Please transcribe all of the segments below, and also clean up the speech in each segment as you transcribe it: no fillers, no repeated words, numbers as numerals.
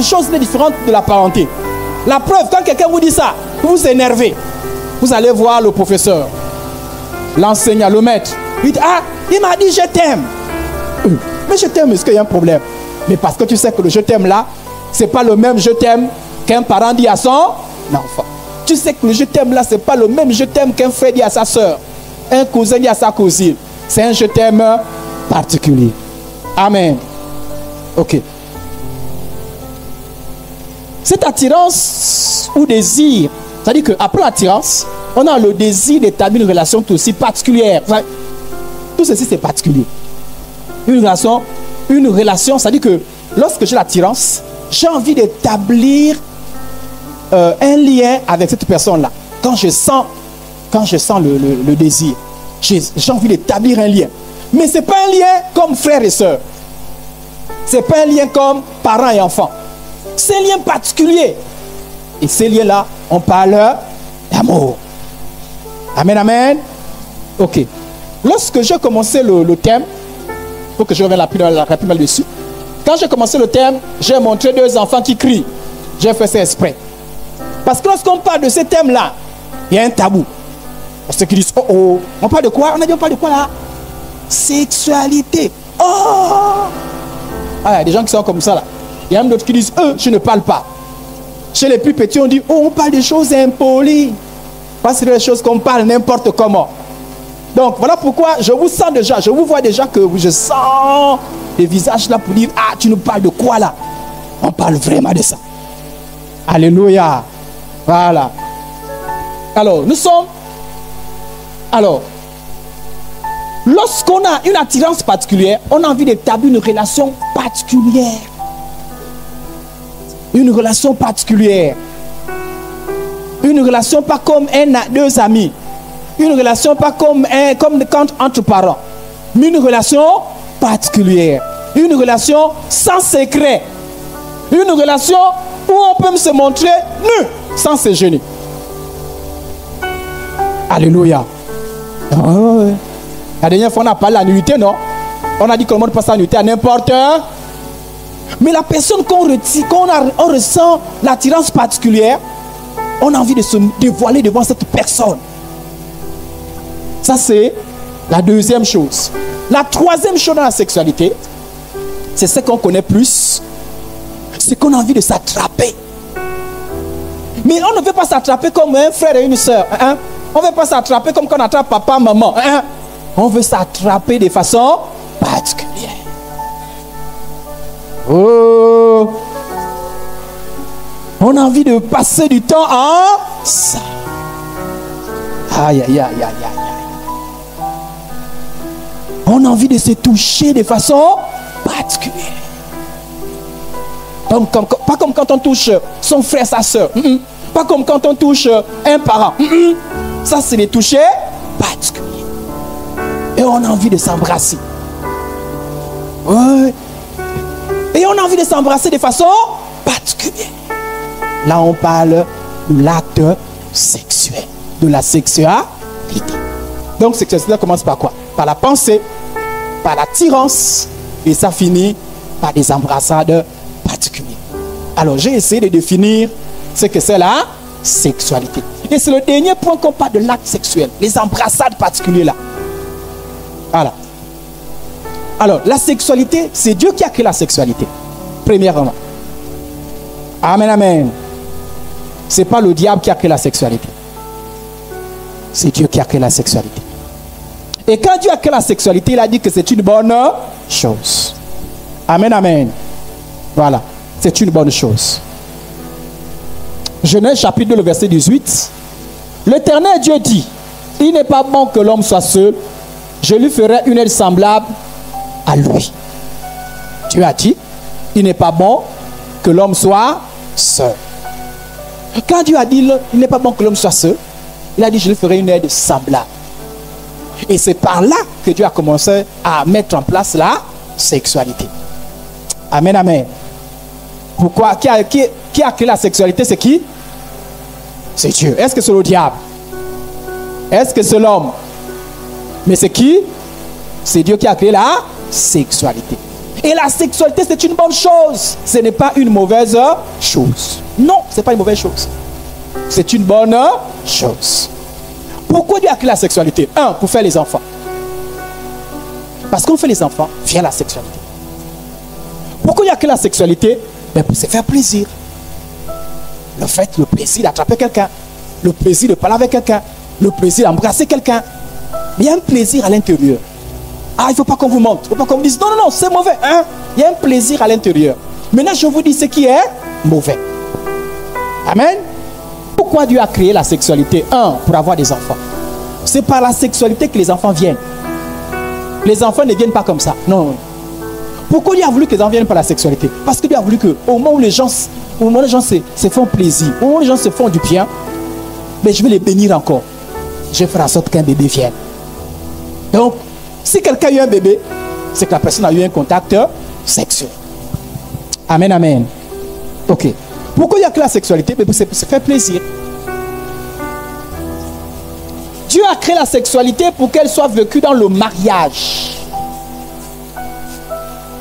chose n'est différente de la parenté. La preuve, quand quelqu'un vous dit ça, vous vous énervez. Vous allez voir le professeur, l'enseignant, le maître. Il dit, ah, il m'a dit je t'aime. Mais je t'aime, est-ce qu'il y a un problème? Mais parce que tu sais que le je t'aime là, c'est pas le même je t'aime qu'un parent dit à son enfant. Tu sais que le je t'aime là, c'est pas le même je t'aime qu'un frère dit à sa soeur, un cousin dit à sa cousine. C'est un je t'aime particulier. Amen. Ok. Cette attirance ou désir, c'est-à-dire qu'après l'attirance, on a le désir d'établir une relation tout aussi particulière. Tout ceci, c'est particulier. Une relation, c'est-à-dire que lorsque j'ai l'attirance, j'ai envie d'établir un lien avec cette personne-là. Quand je sens le désir, j'ai envie d'établir un lien. Mais ce n'est pas un lien comme frère et soeur. Ce n'est pas un lien comme parents et enfants. C'est un lien particulier. Et ces liens-là, on parle d'amour. Amen, amen. Ok. Lorsque j'ai commencé le thème, il faut que je revienne rapidement dessus. Quand j'ai commencé le thème, j'ai montré 2 enfants qui crient. J'ai fait ça exprès. Parce que lorsqu'on parle de ce thème-là, il y a un tabou. Ceux qui disent, oh oh, on parle de quoi? On a dit on parle de quoi là? Sexualité. Oh! Ah, il y a des gens qui sont comme ça là. Il y a même d'autres qui disent, je ne parle pas. Chez les plus petits, on dit, oh, on parle de choses impolies. Parce que c'est des choses qu'on parle n'importe comment. Donc, voilà pourquoi je vous sens déjà, je vous vois déjà que je sens les visages là pour dire, ah, tu nous parles de quoi là? On parle vraiment de ça. Alléluia. Voilà. Alors, lorsqu'on a une attirance particulière, on a envie d'établir une relation particulière. Une relation particulière. Une relation pas comme 2 amis. Une relation pas comme quand entre parents. Mais une relation particulière. Une relation sans secret. Une relation où on peut se montrer nu sans se gêner. Alléluia. Oh, ouais. La dernière fois, on a parlé de la nullité, non? On a dit que le monde passe la nullité à n'importe. Mais la personne on ressent l'attirance particulière, on a envie de se dévoiler devant cette personne. Ça, c'est la deuxième chose. La troisième chose dans la sexualité, c'est ce qu'on connaît plus, c'est qu'on a envie de s'attraper. Mais on ne veut pas s'attraper comme un frère et une soeur. Hein? On ne veut pas s'attraper comme quand on attrape papa, maman. Hein? On veut s'attraper de façon particulière. Oh! On a envie de passer du temps en ça. Aïe, aïe, aïe, aïe, aïe. On a envie de se toucher de façon particulière. Pas comme quand on touche son frère, sa soeur. Pas comme quand on touche un parent. Ça, c'est les toucher particuliers. Et on a envie de s'embrasser. Ouais. Et on a envie de s'embrasser de façon particulière. Là, on parle de l'acte sexuel, de la sexualité. Donc, sexualité commence par quoi? Par la pensée, par l'attirance, et ça finit par des embrassades particulières. Alors, j'ai essayé de définir ce que c'est la sexualité. Et c'est le dernier point qu'on parle de l'acte sexuel, les embrassades particulières là. Voilà. Alors, la sexualité, c'est Dieu qui a créé la sexualité. Premièrement. Amen, amen. Ce n'est pas le diable qui a créé la sexualité. C'est Dieu qui a créé la sexualité. Et quand Dieu a créé la sexualité, il a dit que c'est une bonne chose. Amen, amen. Voilà. C'est une bonne chose. Genèse chapitre 2, le verset 18. L'Éternel Dieu dit, il n'est pas bon que l'homme soit seul. Je lui ferai une aide semblable à lui. Dieu a dit, il n'est pas bon que l'homme soit seul. Quand Dieu a dit, il n'est pas bon que l'homme soit seul, il a dit, je lui ferai une aide semblable. Et c'est par là que Dieu a commencé à mettre en place la sexualité. Amen, amen. Pourquoi? Qui a créé la sexualité? C'est qui? C'est Dieu. Est-ce que c'est le diable? Est-ce que c'est l'homme? Mais c'est qui? C'est Dieu qui a créé la sexualité. Et la sexualité, c'est une bonne chose. Ce n'est pas une mauvaise chose. Non, ce n'est pas une mauvaise chose. C'est une bonne chose. Pourquoi Dieu a créé la sexualité? Un, pour faire les enfants. Parce qu'on fait les enfants via la sexualité. Pourquoi Dieu a créé la sexualité? Ben pour se faire plaisir. Le plaisir d'attraper quelqu'un. Le plaisir de parler avec quelqu'un. Le plaisir d'embrasser quelqu'un. Mais il y a un plaisir à l'intérieur. Ah, il ne faut pas qu'on vous montre. Il ne faut pas qu'on vous dise, non, non, non, c'est mauvais. Hein? Il y a un plaisir à l'intérieur. Maintenant, je vous dis ce qui est mauvais. Amen. Pourquoi Dieu a créé la sexualité? Un, pour avoir des enfants. C'est par la sexualité que les enfants viennent. Les enfants ne viennent pas comme ça. Non. Pourquoi Dieu a voulu que les enfants viennent par la sexualité? Parce que Dieu a voulu qu'au moment où les gens se font plaisir, au moment où les gens se font du bien, mais je vais les bénir encore. Je vais faire en sorte qu'un bébé vienne. Donc, si quelqu'un a eu un bébé, c'est que la personne a eu un contact sexuel. Amen, amen. Ok. Pourquoi il y a que la sexualité? C'est pour se faire plaisir. Dieu a créé la sexualité pour qu'elle soit vécue dans le mariage.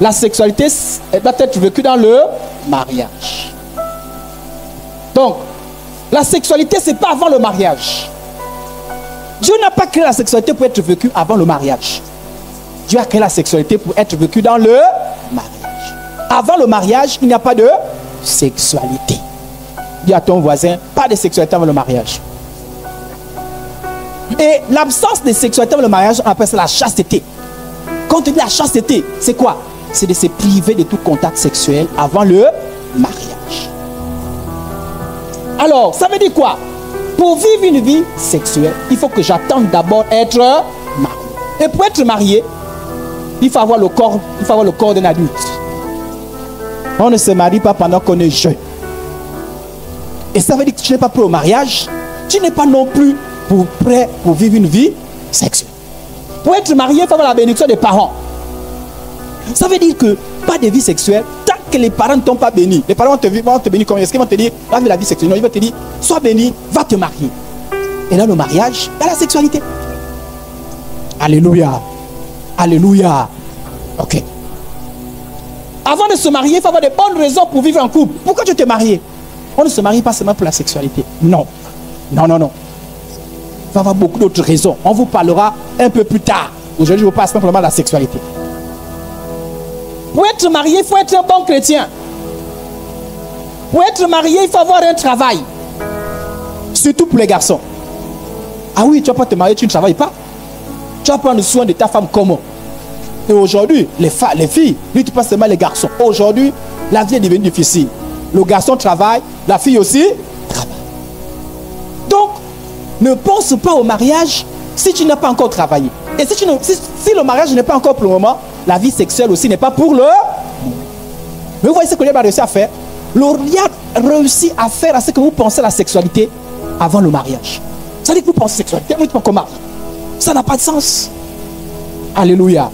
La sexualité, elle doit être vécue dans le mariage. Donc, la sexualité, ce n'est pas avant le mariage. Dieu n'a pas créé la sexualité pour être vécue avant le mariage. Dieu a créé la sexualité pour être vécue dans le mariage. Avant le mariage, il n'y a pas de sexualité. Dis à ton voisin, pas de sexualité avant le mariage. Et l'absence de sexualité avant le mariage, on appelle ça la chasteté. Quand on dit la chasteté, c'est quoi? C'est de se priver de tout contact sexuel avant le mariage. Alors, ça veut dire quoi? Pour vivre une vie sexuelle, il faut que j'attende d'abord être marié. Et pour être marié, il faut avoir le corps d'un adulte. On ne se marie pas pendant qu'on est jeune. Et ça veut dire que tu n'es pas prêt au mariage. Tu n'es pas non plus prêt pour vivre une vie sexuelle. Pour être marié, il faut avoir la bénédiction des parents. Ça veut dire que pas de vie sexuelle tant que les parents ne t'ont pas béni. Les parents vont te bénir comment? Est-ce qu'ils vont te dire, va vivre la vie sexuelle? Non, ils vont te dire, sois béni, va te marier. Et dans le mariage, il y a la sexualité. Alléluia. Alléluia. Ok. Avant de se marier, il faut avoir de bonnes raisons pour vivre en couple. Pourquoi tu t'es marié? On ne se marie pas seulement pour la sexualité. Non. Non, non, non. Il faut avoir beaucoup d'autres raisons. On vous parlera un peu plus tard. Aujourd'hui, je vous parle simplement de la sexualité. Pour être marié, il faut être un bon chrétien. Pour être marié, il faut avoir un travail. Surtout pour les garçons. Ah oui, tu ne vas pas te marier, tu ne travailles pas. Tu vas prendre soin de ta femme comment? Et aujourd'hui, les filles, lui tu passes seulement les garçons. Aujourd'hui, la vie est devenue difficile. Le garçon travaille, la fille aussi travaille. Donc, ne pense pas au mariage si tu n'as pas encore travaillé. Et si le mariage n'est pas encore pour le moment, la vie sexuelle aussi n'est pas pour le moment. Mais vous voyez ce que Dieu a réussi à faire? Dieu a réussi à faire à ce que vous pensez à la sexualité avant le mariage. Ça veut dire que vous pensez à la sexualité, vous ne pas comment? Ça n'a pas de sens. Alléluia.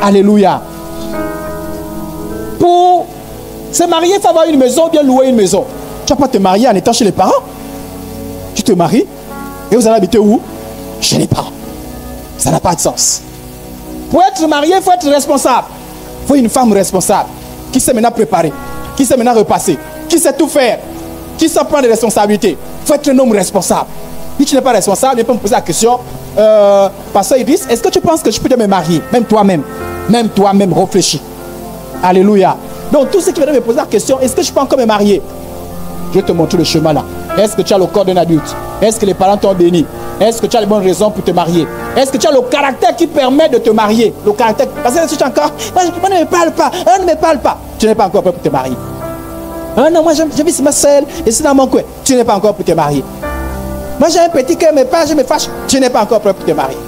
Alléluia. Pour se marier, il faut avoir une maison, bien louer une maison. Tu ne vas pas te marier en étant chez les parents. Tu te maries et vous allez habiter où? Chez les parents. Ça n'a pas de sens. Pour être marié, il faut être responsable. Il faut une femme responsable qui sait maintenant préparer, qui sait maintenant repasser, qui sait tout faire, qui sait prendre des responsabilités. Il faut être un homme responsable. Si tu n'es pas responsable, il peut me poser la question, Pasteur Idriss, est-ce que tu penses que je peux me marier? Même toi-même, réfléchis. Alléluia. Donc, tous ceux qui viennent me poser la question, est-ce que je peux encore me marier? Je vais te montrer le chemin là. Est-ce que tu as le corps d'un adulte? Est-ce que les parents t'ont béni? Est-ce que tu as les bonnes raisons pour te marier? Est-ce que tu as le caractère qui permet de te marier? Le caractère. Parce que si tu as encore, on ne me parle pas, on ne me parle pas. Tu n'es pas encore prêt pour te marier. Ah non, moi je vis ma seule et c'est dans mon coin. Tu n'es pas encore pour te marier. Moi j'ai un petit cœur, mais pas, je me fâche. Tu n'es pas encore prêt pour te marier.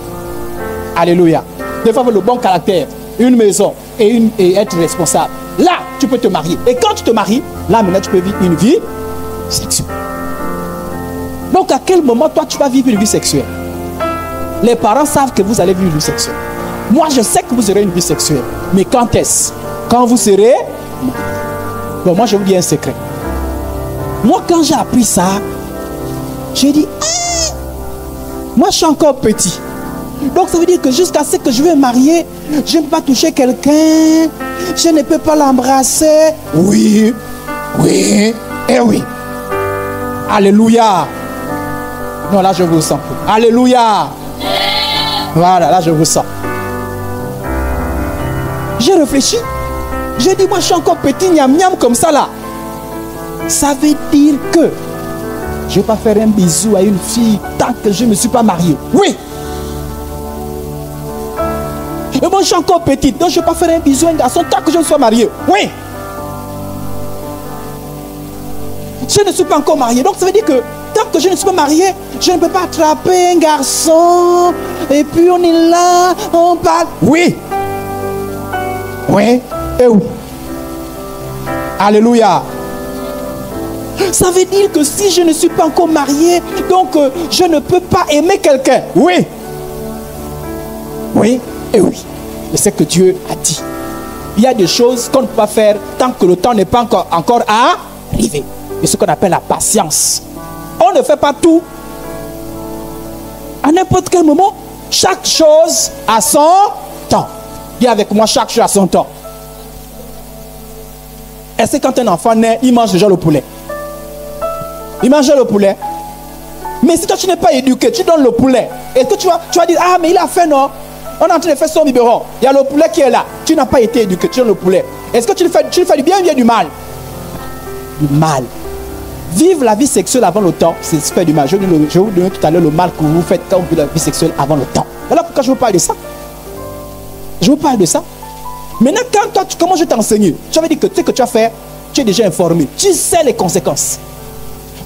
Alléluia. Il faut avoir le bon caractère, une maison et être responsable. Là, tu peux te marier. Et quand tu te maries, là maintenant tu peux vivre une vie sexuelle. Donc à quel moment toi tu vas vivre une vie sexuelle? Les parents savent que vous allez vivre une vie sexuelle. Moi je sais que vous aurez une vie sexuelle. Mais quand est-ce? Quand vous serez? Bon, moi je vous dis un secret. Moi quand j'ai appris ça, j'ai dit, moi je suis encore petit. Donc ça veut dire que jusqu'à ce que je vais me marier, je ne peux pas toucher quelqu'un, je ne peux pas l'embrasser. Oui, oui, et oui. Alléluia. Non, là je vous sens. Alléluia. Voilà, là je vous sens. J'ai réfléchi. J'ai dit, moi je suis encore petit, miam miam comme ça là. Ça veut dire que je ne vais pas faire un bisou à une fille tant que je ne me suis pas marié. Oui. Et moi je suis encore petite, donc je ne vais pas faire un bisou à un garçon tant que je ne sois marié. Oui. Je ne suis pas encore marié, donc ça veut dire que tant que je ne suis pas marié, je ne peux pas attraper un garçon. Et puis on est là, on parle. Oui. Oui. Et oui. Alléluia. Ça veut dire que si je ne suis pas encore marié, donc je ne peux pas aimer quelqu'un. Oui. Oui et oui. C'est ce que Dieu a dit. Il y a des choses qu'on ne peut pas faire tant que le temps n'est pas encore arrivé. C'est ce qu'on appelle la patience. On ne fait pas tout à n'importe quel moment. Chaque chose a son temps. Dis avec moi, chaque chose a son temps. Est-ce que quand un enfant naît, il mange déjà le poulet? Il mange le poulet. Mais si toi tu n'es pas éduqué, tu donnes le poulet. Est-ce que tu vas dire, ah mais il a faim, non? On est en train de faire son biberon. Il y a le poulet qui est là. Tu n'as pas été éduqué, tu donnes le poulet. Est-ce que tu lui fais du bien ou bien du mal? Du mal. Vivre la vie sexuelle avant le temps, c'est faire du mal. Je vais vous donner tout à l'heure le mal que vous faites quand vous vivez la vie sexuelle avant le temps. Voilà pourquoi je vous parle de ça. Je vous parle de ça. Maintenant, quand toi, comment je t'enseigne? Tu avais dit que ce que tu as fait, tu es déjà informé. Tu sais les conséquences.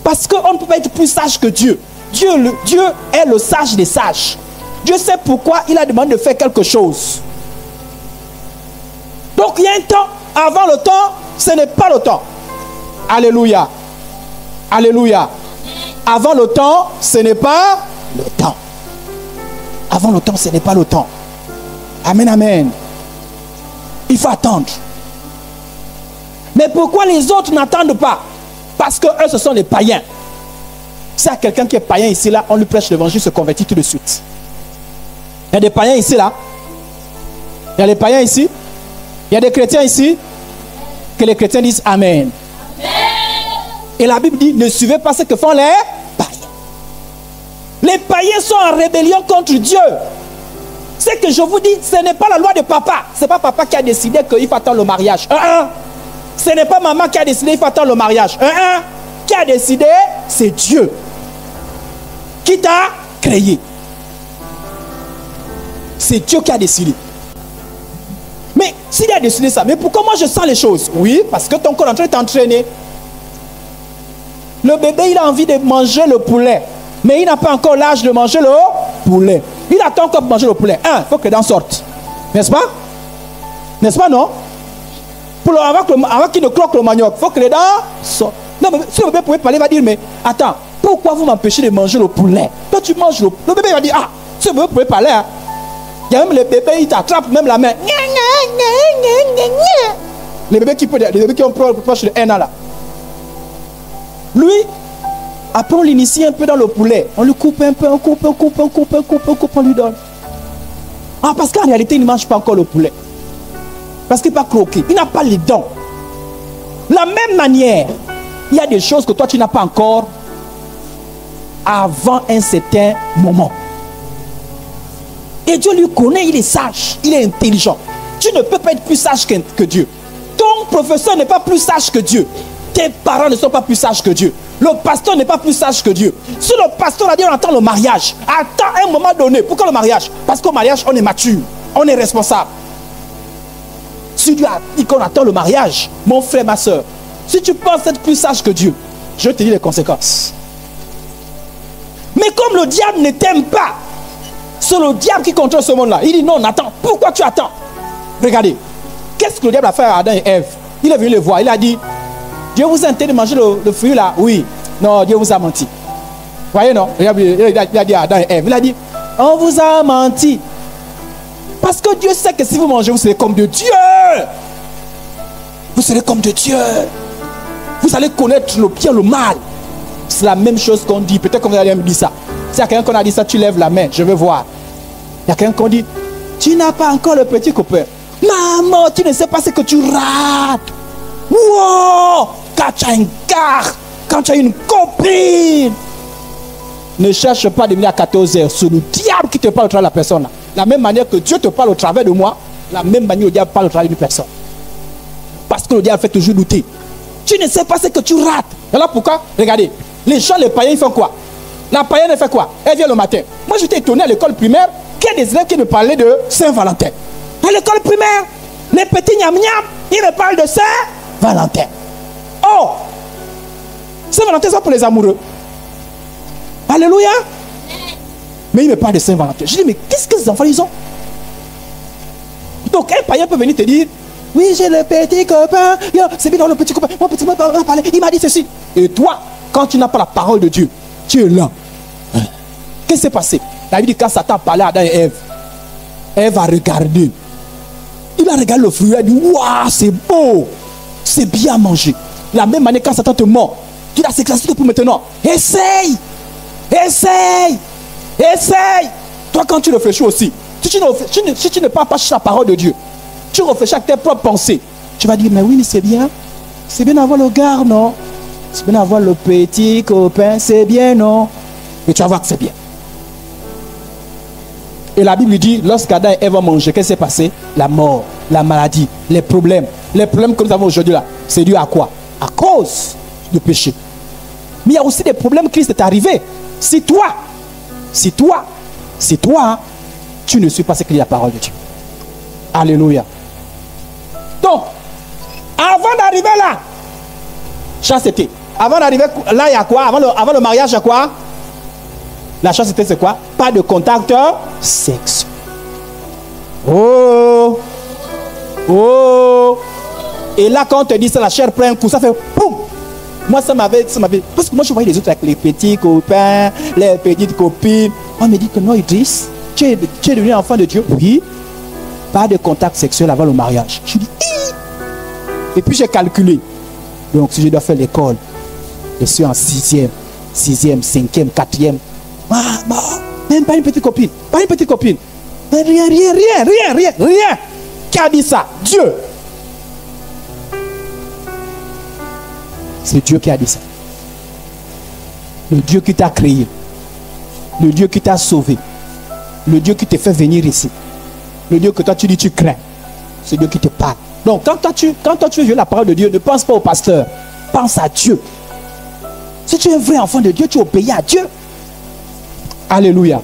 Parce qu'on ne peut pas être plus sage que Dieu. Dieu est le sage des sages. Dieu sait pourquoi il a demandé de faire quelque chose. Donc il y a un temps. Avant le temps, ce n'est pas le temps. Alléluia. Alléluia. Avant le temps, ce n'est pas le temps. Avant le temps, ce n'est pas le temps. Amen, amen. Il faut attendre. Mais pourquoi les autres n'attendent pas? Parce que eux, ce sont les païens. Si il y a quelqu'un qui est païen ici, là, on lui prêche l'évangile, se convertit tout de suite. Il y a des païens ici, là. Il y a des païens ici. Il y a des chrétiens ici. Que les chrétiens disent Amen. Et la Bible dit, ne suivez pas ce que font les païens. Les païens sont en rébellion contre Dieu. Ce que je vous dis, ce n'est pas la loi de papa. Ce n'est pas papa qui a décidé qu'il faut attendre le mariage. Ce n'est pas maman qui a décidé qu'il faut attendre le mariage. Qui a décidé, c'est Dieu. Qui t'a créé. C'est Dieu qui a décidé. Mais s'il a décidé ça, mais pourquoi moi je sens les choses? Oui, parce que ton corps est en train de t'entraîner. Le bébé, il a envie de manger le poulet. Mais il n'a pas encore l'âge de manger le poulet. Il attend encore de manger le poulet. Il faut que les dents sortent. N'est-ce pas? N'est-ce pas, non? Avant qu'il ne croque le manioc, il faut que les dents sortent. Non, mais si le bébé pouvait parler, il va dire, mais attends, pourquoi vous m'empêchez de manger le poulet? Toi, tu manges le poulet. Le bébé va dire, ah, si le bébé pouvait parler, hein. Il y a même les bébés, ils t'attrapent même la main. Les bébés qui ont proche de 1 an là. Lui, après on l'initie un peu dans le poulet. On lui coupe un peu, on coupe, on lui donne. Ah, parce qu'en réalité, il ne mange pas encore le poulet. Parce qu'il n'est pas croqué. Il n'a pas les dents. La même manière, il y a des choses que toi, tu n'as pas encore avant un certain moment. Et Dieu lui connaît, il est sage, il est intelligent. Tu ne peux pas être plus sage que Dieu. Ton professeur n'est pas plus sage que Dieu. Tes parents ne sont pas plus sages que Dieu. Le pasteur n'est pas plus sage que Dieu. Si le pasteur a dit on attend le mariage, attends un moment donné. Pourquoi le mariage? Parce qu'au mariage, on est mature, on est responsable. Si Dieu a dit qu'on attend le mariage, mon frère, ma soeur, si tu penses être plus sage que Dieu, je te dis les conséquences. Mais comme le diable ne t'aime pas, c'est le diable qui contrôle ce monde-là. Il dit non, attends. Pourquoi tu attends? Regardez. Qu'est-ce que le diable a fait à Adam et Ève? Il est venu les voir. Il a dit, Dieu vous a interdit de manger le fruit là? Oui. Non, Dieu vous a menti. Vous voyez, non? Il a dit à Adam et Ève. Il a dit, on vous a menti. Parce que Dieu sait que si vous mangez, vous serez comme de Dieu. Vous serez comme de Dieu. Vous allez connaître le bien, le mal. C'est la même chose qu'on dit. Peut-être qu'on vous allez me dire ça. Si il y a quelqu'un qu'on a dit ça, tu lèves la main. Je veux voir. Il y a quelqu'un qui dit, tu n'as pas encore le petit copain. Maman, tu ne sais pas ce que tu rates. Wow! Quand tu as un gars, quand tu as une copine. Ne cherche pas de venir à 14h. C'est le diable qui te parle au travers de la personne. La même manière que Dieu te parle au travers de moi, la même manière que le diable parle au travers d'une personne. Parce que le diable fait toujours douter. Tu ne sais pas ce que tu rates. Alors pourquoi? Regardez, les gens, les païens, ils font quoi? La païenne, elle fait quoi? Elle vient le matin. Moi, j'étais étonné à l'école primaire qu'il y a des élèves qui me parlaient de Saint-Valentin. À l'école primaire, les petits gnam-gnam, ils me parlent de Saint-Valentin. Oh! Saint-Valentin, c'est pour les amoureux. Alléluia. Mais ils me parlent de Saint-Valentin. Je dis, mais qu'est-ce que ces enfants, ils ont? Donc, un païen peut venir te dire, oui, j'ai le petit copain. C'est bien dans le petit copain. Mon petit copain m'a parlé. Il m'a dit ceci. Et toi, quand tu n'as pas la parole de Dieu, tu es là. Qu'est-ce qui s'est passé? La Bible dit, quand Satan parlait à Adam et Ève, Ève a regardé. Il a regardé le fruit. Il a dit, waouh, c'est beau. C'est bien à manger. La même manière, quand Satan te ment, tu as ces classiques pour maintenant. Essaye. Essaye. Essaye. Toi, quand tu réfléchis aussi, si tu ne parles pas sur la parole de Dieu, tu réfléchis avec tes propres pensées, tu vas dire, mais oui, mais c'est bien. C'est bien d'avoir le gars, non? C'est bien d'avoir le petit copain, c'est bien, non? Et tu vas voir que c'est bien. Et la Bible dit, lorsqu'Adam et Ève ont mangé, qu'est-ce qui s'est passé? La mort, la maladie, les problèmes. Les problèmes que nous avons aujourd'hui là, c'est dû à quoi? À cause du péché. Mais il y a aussi des problèmes qui sont arrivés. Si toi, tu ne suis pas ce qu'il y a la parole de Dieu. Alléluia. Donc, avant d'arriver là, chasteté. Avant d'arriver là, il y a quoi? Avant le mariage, il y a quoi? La chasteté, c'est quoi? Pas de contact sexuel. Oh! Oh! Et là, quand on te dit ça, la chair prend un coup, ça fait boum! Moi, ça m'avait. Parce que moi, je voyais les autres avec les petits copains, les petites copines. On me dit que non, Idriss, tu es devenu enfant de Dieu. Oui. Pas de contact sexuel avant le mariage. Je dis, hi! Et puis j'ai calculé. Donc, si je dois faire l'école, je suis en 6e, 5e, 4e. Même pas une petite copine. Pas une petite copine. Rien. Qui a dit ça? Dieu. C'est Dieu qui a dit ça. Le Dieu qui t'a créé. Le Dieu qui t'a sauvé. Le Dieu qui te fait venir ici. Le Dieu que toi tu dis tu crains. C'est Dieu qui te parle. Donc quand toi tu veux la parole de Dieu, ne pense pas au pasteur. Pense à Dieu. Si tu es un vrai enfant de Dieu, tu obéis à Dieu. Alléluia.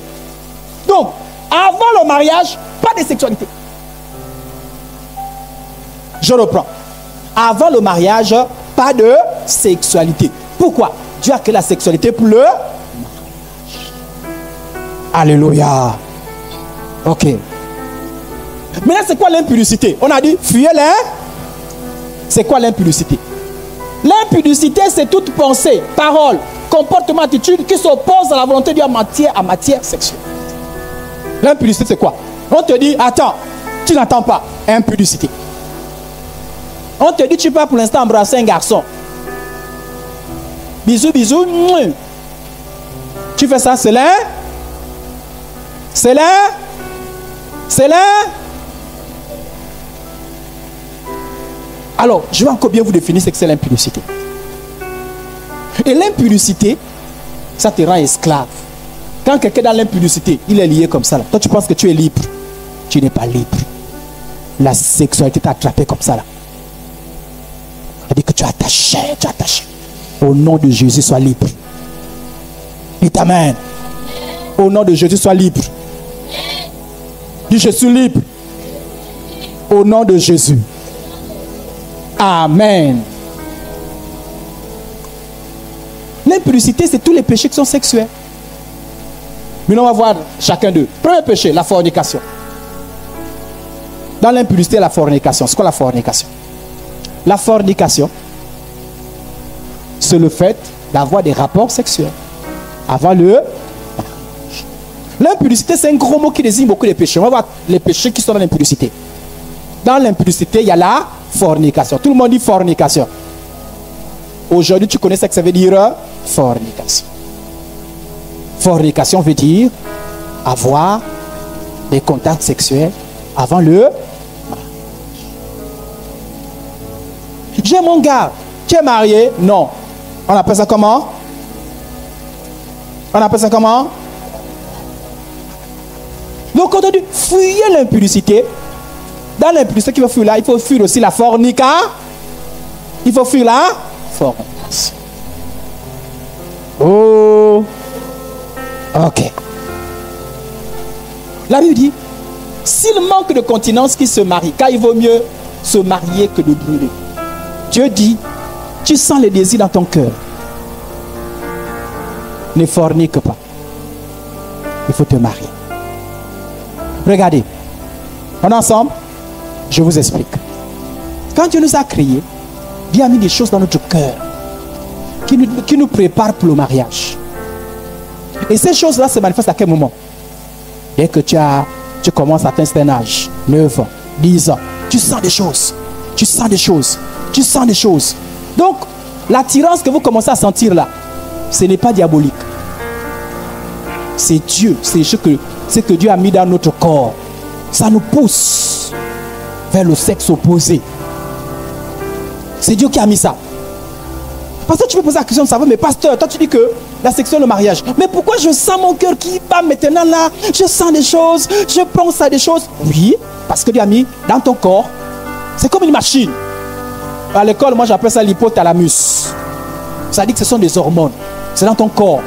Donc, avant le mariage, pas de sexualité. Je reprends. Avant le mariage, pas de sexualité. Pourquoi? Dieu a créé la sexualité pour le mariage. Alléluia. Ok. Maintenant, c'est quoi l'impudicité? On a dit, fuyez là. C'est quoi l'impudicité? L'impudicité, c'est toute pensée, parole, comportement, attitude qui s'oppose à la volonté de Dieu en matière sexuelle. L'impudicité, c'est quoi? On te dit, attends, tu n'entends pas. Impudicité. On te dit, tu peux pour l'instant embrasser un garçon. Bisous, bisous. Tu fais ça, c'est là. C'est là. C'est là. Alors, je vais encore bien vous définir ce que c'est l'impudicité. Et l'impudicité, ça te rend esclave. Quand quelqu'un est dans l'impudicité, il est lié comme ça. Là. Toi, tu penses que tu es libre. Tu n'es pas libre. La sexualité t'a attrapé comme ça. Là. C'est-à-dire que tu es attaché, Au nom de Jésus, sois libre. Dites amen. Au nom de Jésus, sois libre. Dis, je suis libre. Au nom de Jésus. Amen. L'impudicité, c'est tous les péchés qui sont sexuels. Maintenant, on va voir chacun d'eux. Premier péché, la fornication. Dans l'impudicité, la fornication. C'est quoi la fornication? La fornication, c'est le fait d'avoir des rapports sexuels avant le mariage. L'impudicité, c'est un gros mot qui désigne beaucoup de péchés. On va voir les péchés qui sont dans l'impudicité. Dans l'impudicité, il y a la fornication. Tout le monde dit fornication. Aujourd'hui, tu connais ce que ça veut dire? Fornication. Fornication veut dire avoir des contacts sexuels avant le... J'ai mon gars, tu es marié? Non. On appelle ça comment? On appelle ça comment? Donc on a dû fuir l'impudicité. Dans l'impudicité qu'il faut fuir là, il faut fuir aussi la fornication. Il faut fuir la fornication. Oh. Ok. La Bible dit, s'il manque de continence, qu'il se marie, car il vaut mieux se marier que de brûler. Dieu dit, tu sens les désirs dans ton cœur. Ne fornique pas. Il faut te marier. Regardez. On est ensemble? Je vous explique. Quand Dieu nous a créés, Dieu a mis des choses dans notre cœur qui nous préparent pour le mariage. Et ces choses-là se manifestent à quel moment? Dès que tu commences à atteindre un certain âge, 9 ans, 10 ans, tu sens des choses. Tu sens des choses. Tu sens des choses. Donc, l'attirance que vous commencez à sentir là, ce n'est pas diabolique. C'est Dieu. C'est ce que Dieu a mis dans notre corps. Ça nous pousse vers le sexe opposé. C'est Dieu qui a mis ça. Parce que tu peux poser la question de savoir, mais pasteur, toi tu dis que la sexuelle, le mariage. Mais pourquoi je sens mon cœur qui bat maintenant là? Je sens des choses, je pense à des choses. Oui, parce que Dieu a mis dans ton corps. C'est comme une machine. À l'école, moi j'appelle ça l'hypothalamus. Ça dit que ce sont des hormones. C'est dans ton corps.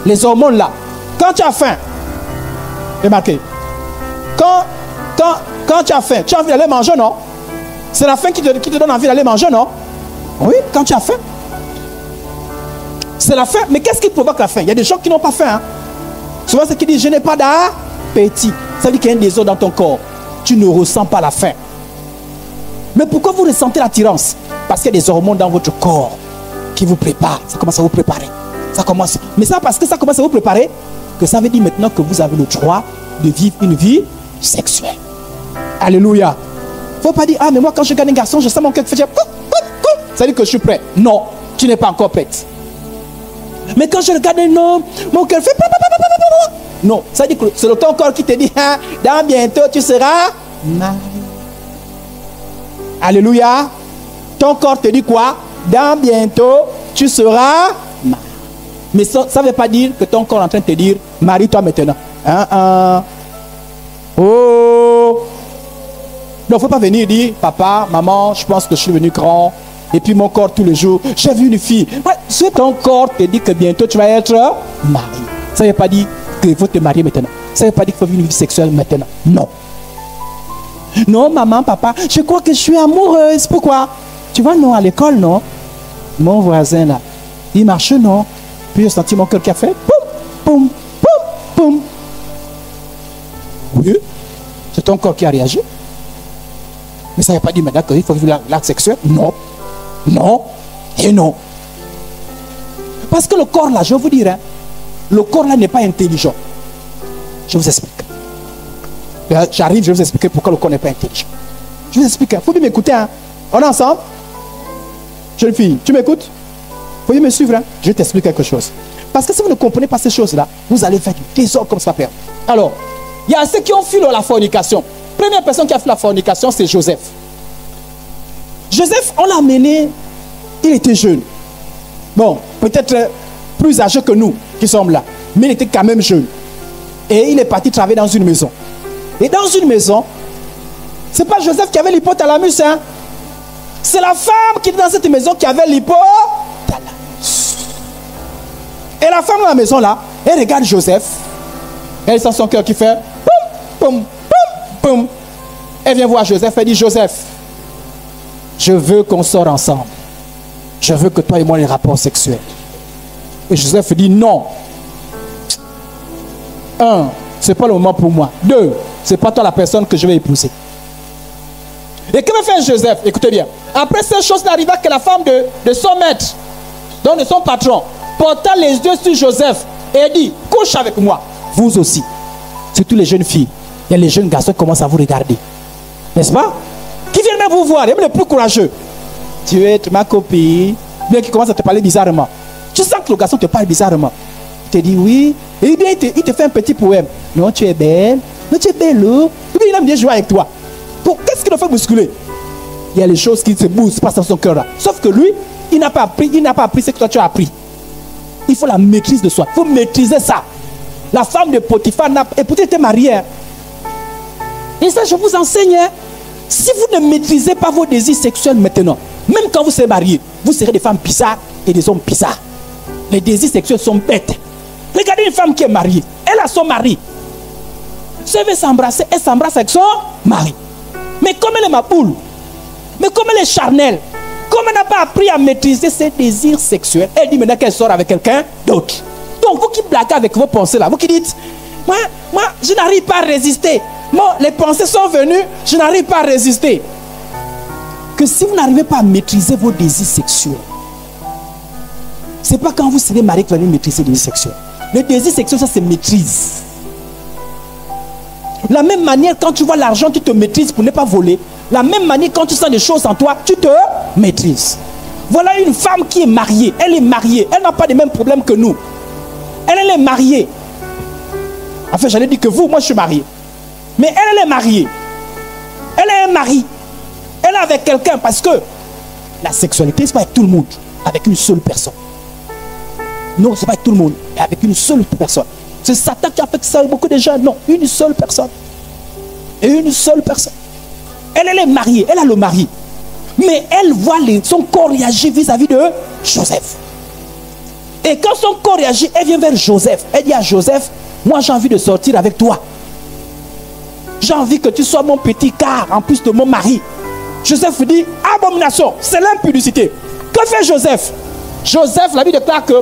Les hormones là, quand tu as faim, remarquez, quand tu as faim, tu as envie d'aller manger, non? C'est la faim qui te donne envie d'aller manger, non? Oui, quand tu as faim. C'est la faim. Mais qu'est-ce qui provoque la faim? Il y a des gens qui n'ont pas faim. Hein? Souvent, c'est qui disent, je n'ai pas d'appétit. Ça veut dire qu'il y a un désordre dans ton corps. Tu ne ressens pas la faim. Mais pourquoi vous ressentez l'attirance? Parce qu'il y a des hormones dans votre corps qui vous préparent. Ça commence à vous préparer. Ça commence. Mais ça, parce que ça commence à vous préparer, que ça veut dire maintenant que vous avez le droit de vivre une vie sexuelle. Alléluia. Il ne faut pas dire, ah, mais moi, quand je regarde un garçon, je sens mon cœur qui fait... Ça veut dire que je suis prêt. Non, tu n'es pas encore prête. Mais quand je regarde un homme, mon cœur fait... Non, ça veut dire que c'est ton corps qui te dit, hein, dans bientôt, tu seras marié. Alléluia. Ton corps te dit quoi? Dans bientôt, tu seras marié. Mais ça ne veut pas dire que ton corps est en train de te dire, marie-toi maintenant. Oh. Donc, il ne faut pas venir dire, papa, maman, je pense que je suis devenu grand. Et puis mon corps tous les jours, j'ai vu une fille. Ouais, si ton corps te dit que bientôt tu vas être marié, ça ne veut pas dire qu'il faut te marier maintenant. Ça ne veut pas dire qu'il faut vivre une vie sexuelle maintenant. Non. Non, maman, papa, je crois que je suis amoureuse. Pourquoi? Tu vois, non, à l'école, non. Mon voisin là, il marche, non. Puis j'ai senti mon cœur qui a fait poum, poum, poum, poum. Oui, c'est ton corps qui a réagi. Mais ça ne veut pas dire maintenant qu'il faut vivre l'acte sexuel. Non. Non et non. Parce que le corps là, je vais vous dire, hein, le corps là n'est pas intelligent. Je vous explique. J'arrive, je vais vous expliquer pourquoi le corps n'est pas intelligent. Je vous explique. Il faut bien m'écouter. Hein. On est ensemble? Jeune fille, tu m'écoutes? Il faut bien me suivre. Hein. Je vais t'expliquer quelque chose. Parce que si vous ne comprenez pas ces choses-là, vous allez faire du désordre comme ça. Alors, il y a ceux qui ont fui la fornication. Première personne qui a fait la fornication, c'est Joseph. Joseph, on l'a amené, il était jeune. Bon, peut-être plus âgé que nous qui sommes là. Mais il était quand même jeune. Et il est parti travailler dans une maison. Et dans une maison, ce n'est pas Joseph qui avait l'hypothalamus. Hein? C'est la femme qui était dans cette maison qui avait l'hypothalamus. Et la femme dans la maison là, elle regarde Joseph. Elle sent son cœur qui fait poum, poum, poum, poum. Elle vient voir Joseph, elle dit, Joseph, je veux qu'on sorte ensemble. Je veux que toi et moi les rapports sexuels. Et Joseph dit non. 1, ce n'est pas le moment pour moi. 2, ce n'est pas toi la personne que je vais épouser. Et que va faire Joseph? Écoutez bien. Après cette chose n'arriva que la femme de son maître, donc de son patron, porta les yeux sur Joseph et dit, couche avec moi. Vous aussi. Surtout les jeunes filles. Et les jeunes garçons commencent à vous regarder. N'est-ce pas? Qui viennent même vous voir, même les plus courageux. Tu es ma copine. Bien qui commence à te parler bizarrement. Tu sens que le garçon te parle bizarrement. Il te dit oui. Et bien il te fait un petit poème. Non, tu es belle. Mais tu es belle. Oui, il aime bien jouer avec toi. Qu'est-ce qu'il a fait bousculer? Il y a les choses qui se bougent, passent dans son cœur là. Sauf que lui, il n'a pas appris ce que toi tu as appris. Il faut la maîtrise de soi. Il faut maîtriser ça. La femme de Potiphar n'a pas... Et peut-être était mariée. Hein. Et ça, je vous enseigne. Hein. Si vous ne maîtrisez pas vos désirs sexuels maintenant, même quand vous serez mariés, vous serez des femmes bizarres et des hommes bizarres. Les désirs sexuels sont bêtes. Regardez une femme qui est mariée. Elle a son mari. Si elle veut s'embrasser, elle s'embrasse avec son mari. Mais comme elle est ma poule, mais comme elle est charnelle, comme elle n'a pas appris à maîtriser ses désirs sexuels, elle dit maintenant qu'elle sort avec quelqu'un d'autre. Donc vous qui blaguez avec vos pensées là, vous qui dites, moi je n'arrive pas à résister. Bon, les pensées sont venues, je n'arrive pas à résister. Que si vous n'arrivez pas à maîtriser vos désirs sexuels, c'est pas quand vous serez marié que vous allez maîtriser les désirs sexuels. Les désirs sexuels, ça se maîtrise. La même manière, quand tu vois l'argent, tu te maîtrises pour ne pas voler. La même manière, quand tu sens des choses en toi, tu te maîtrises. Voilà une femme qui est mariée. Elle est mariée. Elle n'a pas les mêmes problèmes que nous. Elle est mariée. Enfin, j'allais dire que vous, moi je suis marié. Mais elle est mariée. Elle a un mari. Elle est avec quelqu'un parce que la sexualité, c'est pas avec tout le monde. Avec une seule personne. Non, c'est pas avec tout le monde. Mais avec une seule personne. C'est Satan qui a fait ça avec beaucoup de gens. Non, une seule personne. Et une seule personne. Elle est mariée. Elle a le mari. Mais elle voit son corps réagir vis-à-vis de Joseph. Et quand son corps réagit, elle vient vers Joseph. Elle dit à Joseph, moi j'ai envie de sortir avec toi. J'ai envie que tu sois mon petit car en plus de mon mari. Joseph dit, abomination, c'est l'impudicité. Que fait Joseph? Joseph, la Bible déclare que,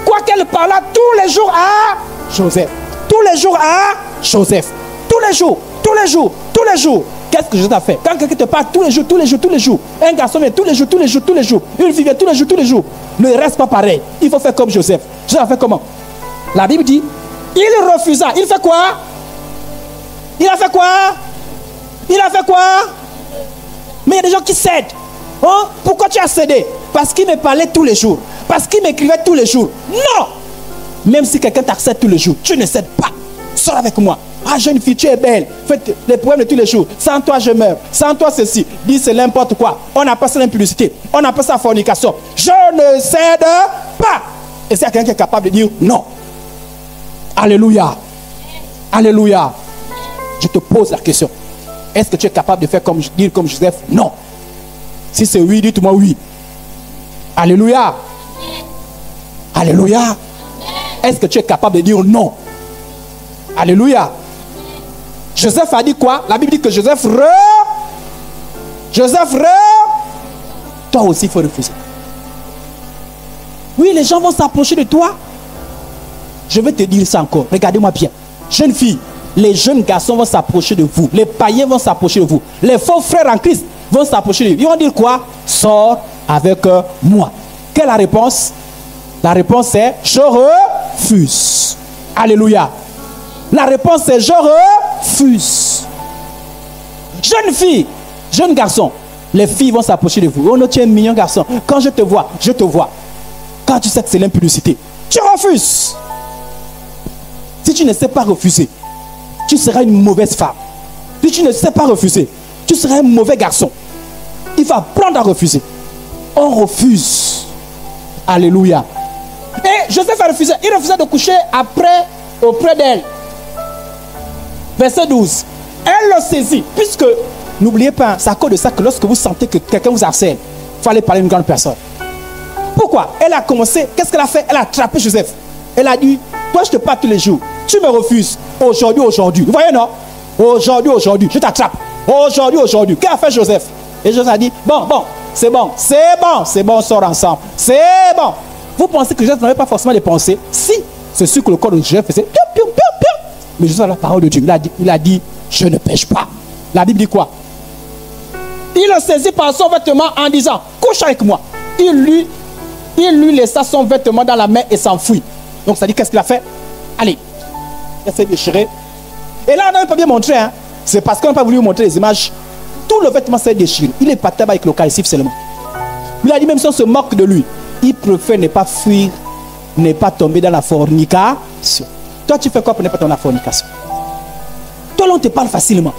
quoi qu'elle parla tous les jours à Joseph. Tous les jours à Joseph. Tous les jours, tous les jours, tous les jours. Qu'est-ce que Joseph a fait? Quand quelqu'un te parle tous les jours, tous les jours, tous les jours, un garçon vient tous les jours, tous les jours, tous les jours, une fille vient tous les jours, tous les jours, ne reste pas pareil. Il faut faire comme Joseph. Joseph a fait comment? La Bible dit, il refusa. Il fait quoi? Il a fait quoi? Il a fait quoi? Mais il y a des gens qui cèdent. Hein? Pourquoi tu as cédé? Parce qu'il me parlait tous les jours. Parce qu'il m'écrivait tous les jours. Non! Même si quelqu'un t'accepte tous les jours, tu ne cèdes pas. Sors avec moi. Ah, jeune fille, tu es belle. Faites les problèmes de tous les jours. Sans toi, je meurs. Sans toi, ceci. Dis, c'est n'importe quoi. On appelle ça l'impudicité. On appelle ça fornication. Je ne cède pas. Et c'est quelqu'un qui est capable de dire non. Alléluia. Alléluia. Je te pose la question. Est-ce que tu es capable de dire comme Joseph? Non. Si c'est oui, dites-moi oui. Alléluia. Alléluia. Est-ce que tu es capable de dire non? Alléluia. Joseph a dit quoi? La Bible dit que Joseph toi aussi il faut refuser. Oui, les gens vont s'approcher de toi. Je vais te dire ça encore. Regardez-moi bien. Jeune fille, les jeunes garçons vont s'approcher de vous. Les païens vont s'approcher de vous. Les faux frères en Christ vont s'approcher de vous. Ils vont dire quoi? Sors avec moi. Quelle est la réponse? La réponse est je refuse. Alléluia. La réponse est je refuse. Jeune fille, jeune garçon, les filles vont s'approcher de vous. Oh non, tu es un mignon garçon. Quand je te vois, je te vois. Quand tu sais que c'est l'impudicité, tu refuses. Si tu ne sais pas refuser, tu seras une mauvaise femme. Si tu ne sais pas refuser, tu seras un mauvais garçon. Il faut apprendre à refuser. On refuse. Alléluia. Et Joseph a refusé. Il refusait de coucher auprès d'elle. Verset 12. Elle le saisit. Puisque, n'oubliez pas, c'est à cause de ça que lorsque vous sentez que quelqu'un vous harcèle, il faut aller parler à une grande personne. Pourquoi? Elle a commencé, qu'est-ce qu'elle a fait? Elle a attrapé Joseph. Elle a dit, toi je te parle tous les jours. Tu me refuses. Aujourd'hui. Vous voyez, non? Aujourd'hui. Je t'attrape. Aujourd'hui. Qu'est-ce qu'a fait Joseph? Et Joseph a dit, bon, c'est bon, on sort ensemble. C'est bon. Vous pensez que Joseph n'avait pas forcément des pensées? Si, c'est sûr que le corps de Joseph faisait piou. Mais Joseph a la parole de Dieu. Il a dit, je ne pêche pas. La Bible dit quoi? Il le saisit par son vêtement en disant, couche avec moi. Il lui laissa son vêtement dans la main et s'enfuit. Donc ça dit, qu'est-ce qu'il a fait? Allez, il s'est déchiré. Et là, on n'a pas bien montré. Hein? C'est parce qu'on n'a pas voulu montrer les images. Tout le vêtement s'est déchiré. Il est parti avec le calcif seulement. Il a dit, même si on se moque de lui, il préfère ne pas fuir, ne pas tomber dans la fornication. Toi, tu fais quoi pour ne pas tomber dans la fornication? Tout là, on te parle facilement.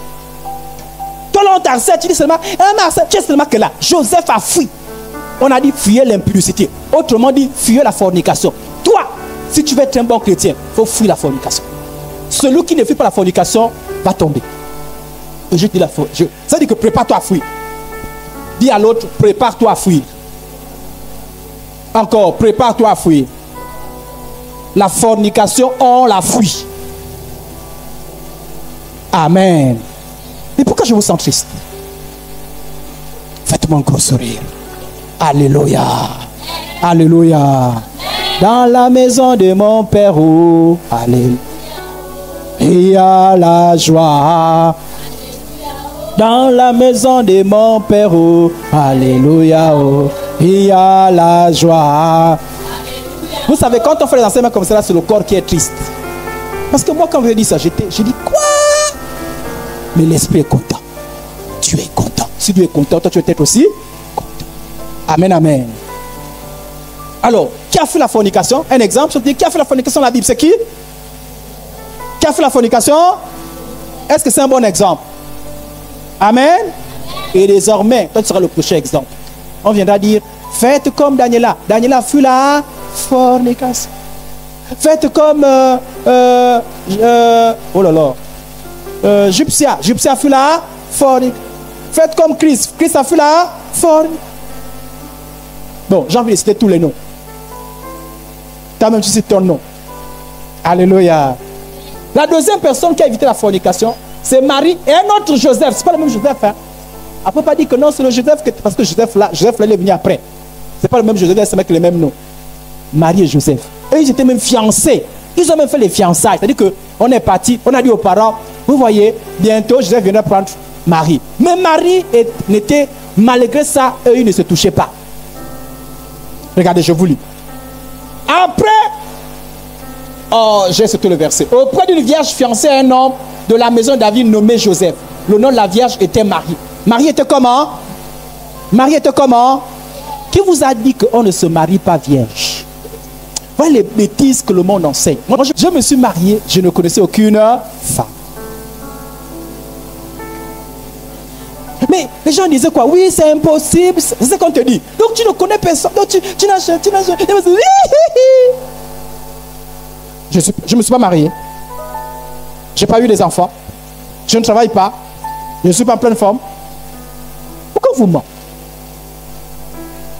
Toi, là, on t'harcèle, tu dis seulement, Marcel, tu es seulement que là. Joseph a fui. On a dit, fuyez l'impudicité. Autrement dit, fuyez la fornication. Toi, si tu veux être un bon chrétien, il faut fuir la fornication. Celui qui ne fuit pas la fornication va tomber. Et je dis la fornication. Ça veut dire que prépare-toi à fuir. Dis à l'autre, prépare-toi à fuir. Encore, prépare-toi à fuir. La fornication, on la fuit. Amen. Mais pourquoi je vous sens triste? Faites-moi un gros sourire. Alléluia. Alléluia. Dans la maison de mon Père, oh, alléluia. Il y a la joie. Dans la maison de mon Père, oh, alléluia, oh, il y a la joie. Vous savez, quand on fait les enseignements comme ça, c'est le corps qui est triste. Parce que moi, quand je dis ça, j'ai dit quoi? Mais l'esprit est content. Tu es content. Si tu es content, toi, tu es peut-être aussi content. Amen, amen. Alors, qui a fait la fornication? Un exemple, je dis, qui a fait la fornication dans la Bible? C'est qui? Qui a fait la fornication? Est-ce que c'est un bon exemple? Amen. Et désormais, toi, tu seras le prochain exemple. On viendra dire, faites comme Daniela. Daniela fut la fornication. Faites comme oh là là, Gypsia fut la fornication. Faites comme Christ a fut la fornication. Bon, j'ai envie de citer tous les noms. Toi-même, tu cites ton nom. Alléluia. La deuxième personne qui a évité la fornication, c'est Marie et un autre Joseph. C'est pas le même Joseph. Hein? On ne peut pas dire que non, c'est le Joseph, parce que Joseph là, il est venu après. C'est pas le même Joseph, c'est avec les mêmes noms. Marie et Joseph. Et ils étaient même fiancés. Ils ont même fait les fiançailles. C'est-à-dire qu'on est parti, on a dit aux parents, vous voyez, bientôt Joseph viendra prendre Marie. Mais Marie n'était, malgré ça, eux, ils ne se touchaient pas. Regardez, je vous lis. Après, oh, j'ai sauté le verset. Auprès d'une vierge fiancée à un homme de la maison de David nommé Joseph. Le nom de la vierge était Marie. Marie était comment? Marie était comment? Qui vous a dit qu'on ne se marie pas vierge? Voilà les bêtises que le monde enseigne. Moi, je me suis marié, je ne connaissais aucune femme. Mais les gens disaient quoi? Oui, c'est impossible. C'est ce qu'on te dit. Donc tu ne connais personne. Donc tu n'as jamais. Je ne me suis pas marié. Je n'ai pas eu des enfants. Je ne travaille pas. Je ne suis pas en pleine forme. Pourquoi vous mentez?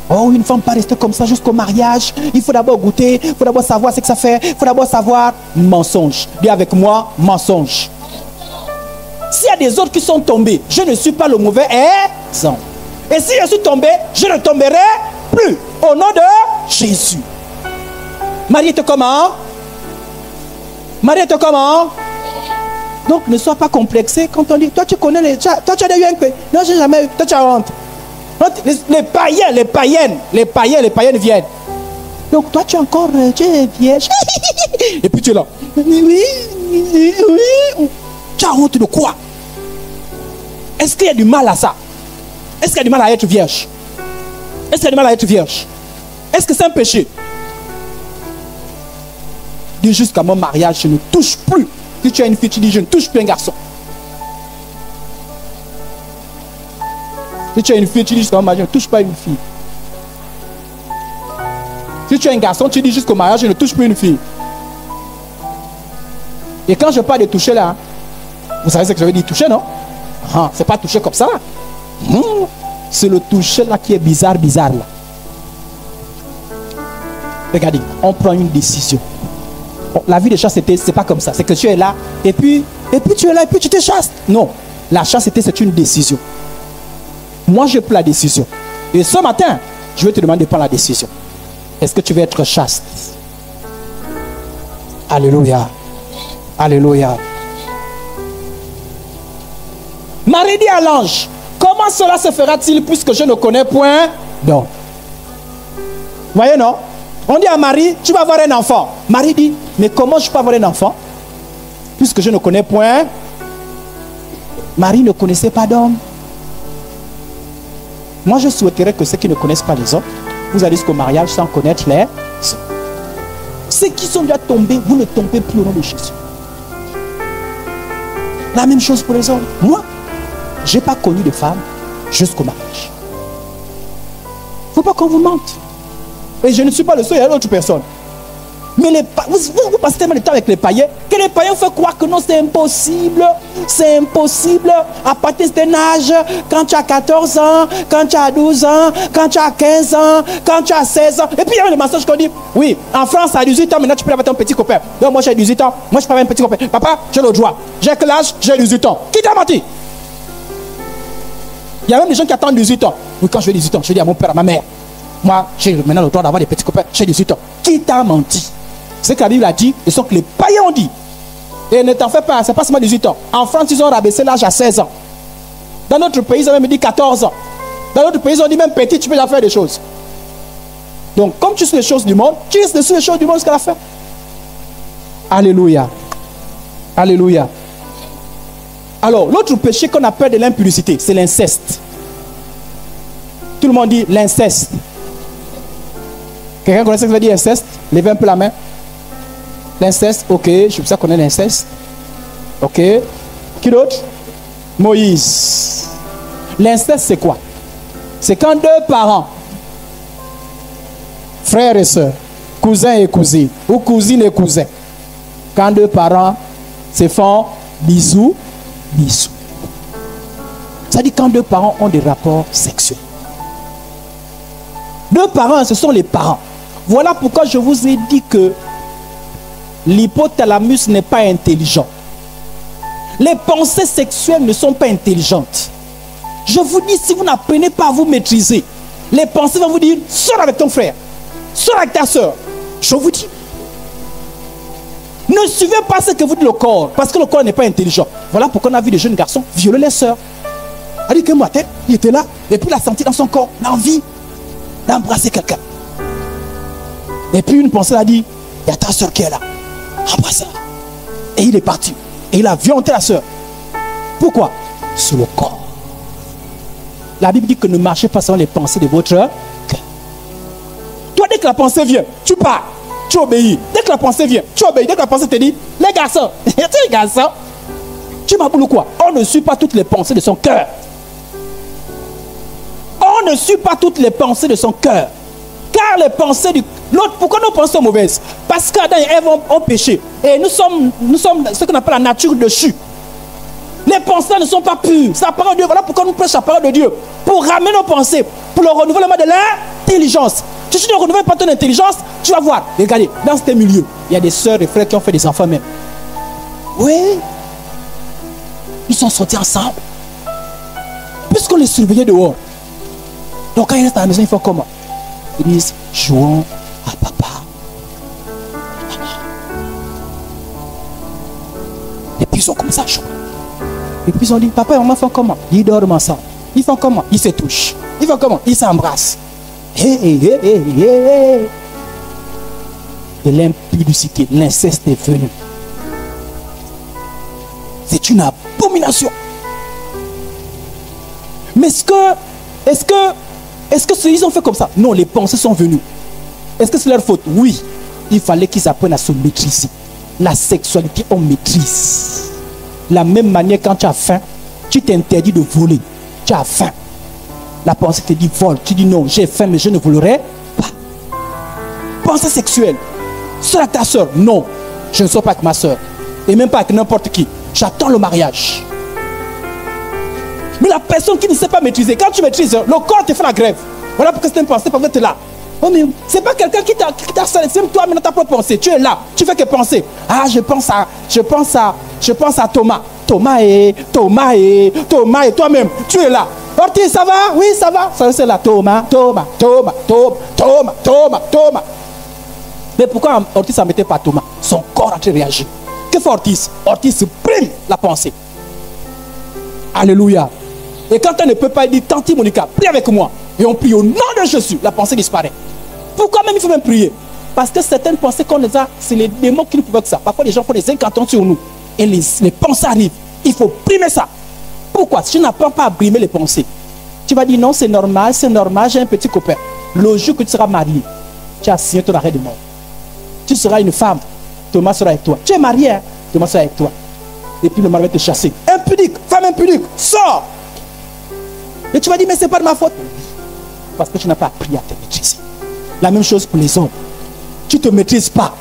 Oh, une femme ne peut pas rester comme ça jusqu'au mariage. Il faut d'abord goûter. Il faut d'abord savoir ce que ça fait. Il faut d'abord savoir. Mensonge. Dis avec moi, mensonge. S'il y a des autres qui sont tombés, je ne suis pas le mauvais exemple. Et si je suis tombé, je ne tomberai plus. Au nom de Jésus. Marie était comment? Marie était comment? Donc ne sois pas complexé quand on dit, toi tu connais les... Toi tu as déjà eu un peu. Non, j'ai jamais eu. Toi tu as honte. Les païens viennent. Donc toi tu es encore... tu es vierge. Et puis tu es là. Oui. Tu as honte de quoi? Est-ce qu'il y a du mal à ça? Est-ce qu'il y a du mal à être vierge? Est-ce qu'il y a du mal à être vierge? Est-ce que c'est un péché? Dis jusqu'à mon mariage, je ne touche plus. Si tu as une fille, tu dis je ne touche plus un garçon. Si tu as une fille, tu dis jusqu'à mon mariage, je ne touche pas une fille. Si tu as un garçon, tu dis jusqu'au mariage, je ne touche plus une fille. Et quand je parle de toucher là, vous savez ce que je veux dire, toucher, non? Ah, c'est pas toucher comme ça. C'est le toucher là qui est bizarre là. Regardez, on prend une décision. Bon, la vie de chasteté, c'est pas comme ça. C'est que tu es là, et puis tu es là, et puis tu te chastes. Non, la chasteté, c'est une décision. Moi, je prends la décision. Et ce matin, je vais te demander de prendre la décision. Est-ce que tu veux être chaste? Alléluia. Alléluia. Marie dit à l'ange, comment cela se fera-t-il puisque je ne connais point d'homme? Voyez, non? On dit à Marie, tu vas avoir un enfant. Marie dit, mais comment je peux avoir un enfant puisque je ne connais point? Marie ne connaissait pas d'homme. Moi, je souhaiterais que ceux qui ne connaissent pas les hommes, vous allez jusqu'au mariage sans connaître les hommes. Ceux qui sont déjà tombés, vous ne tombez plus au nom de Jésus. La même chose pour les hommes. Moi, je n'ai pas connu de femme jusqu'au mariage. Il ne faut pas qu'on vous mente. Et je ne suis pas le seul, il y a d'autres personnes. Mais vous passez tellement de temps avec les païens que les païens font croire que non, c'est impossible. C'est impossible. À partir d'un âge, quand tu as 14 ans, quand tu as 12 ans, quand tu as 15 ans, quand tu as 16 ans. Et puis il y a le mensonge qu'on dit, oui, en France, à 18 ans, maintenant tu peux avoir ton petit copain. Donc moi j'ai 18 ans, moi je peux avoir un petit copain. Papa, j'ai le droit. J'ai quel âge? J'ai 18 ans. Qui t'a menti? Il y a même des gens qui attendent 18 ans. Oui, quand j'ai 18 ans, je dis à mon père, à ma mère, moi j'ai maintenant le droit d'avoir des petits copains. J'ai 18 ans. Qui t'a menti? C'est que la Bible a dit, et ce que les païens ont dit. Et ne t'en fais pas, c'est pas seulement 18 ans. En France, ils ont rabaissé l'âge à 16 ans. Dans notre pays, ils ont même dit 14 ans. Dans notre pays, ils ont dit même petit, tu peux déjà faire des choses. Donc, comme tu sais les choses du monde, tu restes dessus les choses du monde jusqu'à la fin. Alléluia. Alléluia. Alors, l'autre péché qu'on appelle de l'impudicité, c'est l'inceste. Tout le monde dit l'inceste. Quelqu'un connaît ce que ça veut dire inceste? Levez un peu la main. L'inceste, ok, je sais ça connaît l'inceste. Ok. Qui d'autre? Moïse. L'inceste, c'est quoi? C'est quand deux parents, frères et sœurs, cousins et cousines, ou cousines et cousins, quand deux parents se font bisous, bisous. Ça dit quand deux parents ont des rapports sexuels. Deux parents, ce sont les parents. Voilà pourquoi je vous ai dit que l'hypothalamus n'est pas intelligent. Les pensées sexuelles ne sont pas intelligentes. Je vous dis, si vous n'apprenez pas à vous maîtriser, les pensées vont vous dire, sors avec ton frère, sors avec ta soeur. Je vous dis. Ne suivez pas ce que vous dit le corps, parce que le corps n'est pas intelligent. Voilà pourquoi on a vu des jeunes garçons violer les sœurs. Elle dit que moi, il était là, et puis il a senti dans son corps l'envie d'embrasser quelqu'un. Et puis une pensée a dit, il y a ta soeur qui est là. Embrasse-la. Et il est parti. Et il a violenté la soeur. Pourquoi? Sur le corps. La Bible dit que ne marchez pas selon les pensées de votre cœur. Toi, dès que la pensée vient, tu pars. Tu obéis. Dès que la pensée vient, tu obéis. Dès que la pensée te dit, les garçons, les garçons, tu m'aboules ou quoi? On ne suit pas toutes les pensées de son cœur. On ne suit pas toutes les pensées de son cœur. Car les pensées du... L'autre, pourquoi nos pensées sont mauvaises? Parce qu'Adam et Ève ont péché. Et nous sommes ce qu'on appelle la nature dessus. Les pensées ne sont pas pures. C'est la parole de Dieu. Voilà pourquoi nous prêchons la parole de Dieu. Pour ramener nos pensées. Pour le renouvellement de l'intelligence. Si tu ne renouvelles pas ton intelligence, tu vas voir. Regardez, dans ce milieu, il y a des sœurs et frères qui ont fait des enfants même. Oui. Ils sont sortis ensemble. Puisqu'on les surveillait dehors. Donc quand ils restent à la maison, ils font comment? Ils disent, jouons à papa. Et puis ils ont commencé à jouer. Et puis ils ont dit, papa et maman font comment? Ils dorment ensemble. Ils font comment? Ils se touchent. Ils font comment? Ils s'embrassent. De l'impudicité, l'inceste est venu. C'est une abomination. Mais est-ce que ils ont fait comme ça? Non, les pensées sont venues. Est-ce que c'est leur faute? Oui. Il fallait qu'ils apprennent à se maîtriser. La sexualité, on maîtrise. La même manière, quand tu as faim, tu t'interdis de voler. Tu as faim. La pensée te dit vole. Tu dis non, j'ai faim, mais je ne volerai pas. Pensée sexuelle. Sors avec ta soeur. Non, je ne sors pas avec ma soeur. Et même pas avec n'importe qui. J'attends le mariage. Mais la personne qui ne sait pas maîtriser, quand tu maîtrises, le corps te fait la grève. Voilà pourquoi c'est une pensée, parce que tu es là. Oh, mais c'est pas quelqu'un qui t'a salé, c'est toi maintenant ta propre pensée. Tu es là, tu fais que penser. Ah, je pense à Thomas. Thomas et toi-même, tu es là. Ortiz, ça va? Oui, ça va. Ça c'est là. Thomas. Mais pourquoi Ortiz ne mettait pas Thomas? Son corps a très réagi. Que fait Ortiz? Ortiz supprime la pensée. Alléluia. Et quand on ne peut pas dire, Tanti Monica, prie avec moi. Et on prie au nom de Jésus, la pensée disparaît. Pourquoi même il faut même prier? Parce que certaines pensées qu'on les a, c'est les démons qui nous provoquent ça. Parfois les gens font des incantations sur nous. Et les pensées arrivent. Il faut brimer ça. Pourquoi? Si tu n'apprends pas à brimer les pensées, tu vas dire non, c'est normal, j'ai un petit copain. Le jour que tu seras marié, tu as signé ton arrêt de mort. Tu seras une femme, Thomas sera avec toi. Tu es marié, hein? Thomas sera avec toi. Et puis le mari va te chasser. Impudique, femme impudique, sors. Et tu vas dire, mais c'est pas de ma faute. Parce que tu n'as pas appris à te maîtriser. La même chose pour les hommes. Tu ne te maîtrises pas.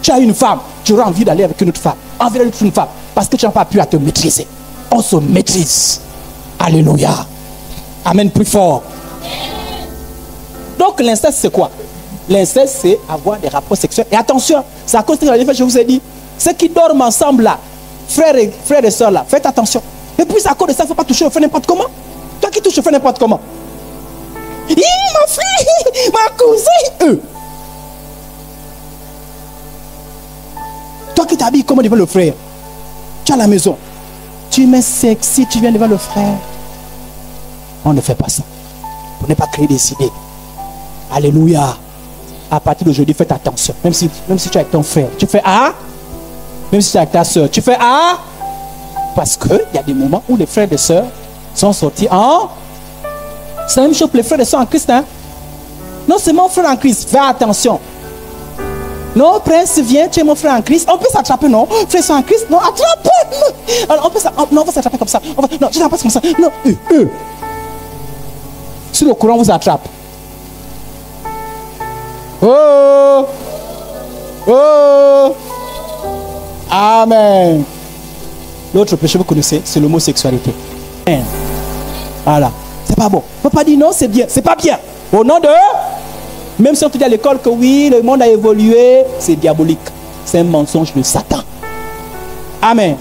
Tu as une femme, tu auras envie d'aller avec une autre femme. Envie d'aller avec une femme. Parce que tu n'as pas appris à te maîtriser. On se maîtrise. Alléluia. Amen, plus fort. Donc l'inceste c'est quoi? L'inceste c'est avoir des rapports sexuels. Et attention, c'est à cause de la différence, je vous ai dit, ceux qui dorment ensemble là, frères et sœurs là, faites attention. Et puis à cause de ça, il ne faut pas toucher le feu n'importe comment. Toi qui touches le feu n'importe comment. Mon frère, ma cousine. Toi qui t'habilles comment devant le frère. Tu es à la maison. Tu mets sexy, tu viens devant le frère. On ne fait pas ça. Pour ne pas créer des idées. Alléluia. À partir d'aujourd'hui, faites attention. Même si tu es avec ton frère, tu fais A. Même si tu es avec ta soeur, tu fais A. Parce qu'il y a des moments où les frères et sœurs sont sortis en... C'est la même chose pour les frères et sœurs en Christ. Hein? Non, c'est mon frère en Christ. Fais attention. Non, prince, viens, tu es mon frère en Christ. On peut s'attraper, non? Frère en Christ, non, attrape. Alors, on va s'attraper comme ça. Non, tu n'attrapes pas comme ça. Non, Si le courant vous attrape. Oh! Oh! Amen. L'autre péché, vous connaissez, c'est l'homosexualité. Voilà. C'est pas bon. On ne peut pas dire non, c'est bien. C'est pas bien. Au nom de... Même si on te dit à l'école que oui, le monde a évolué, c'est diabolique. C'est un mensonge de Satan. Amen.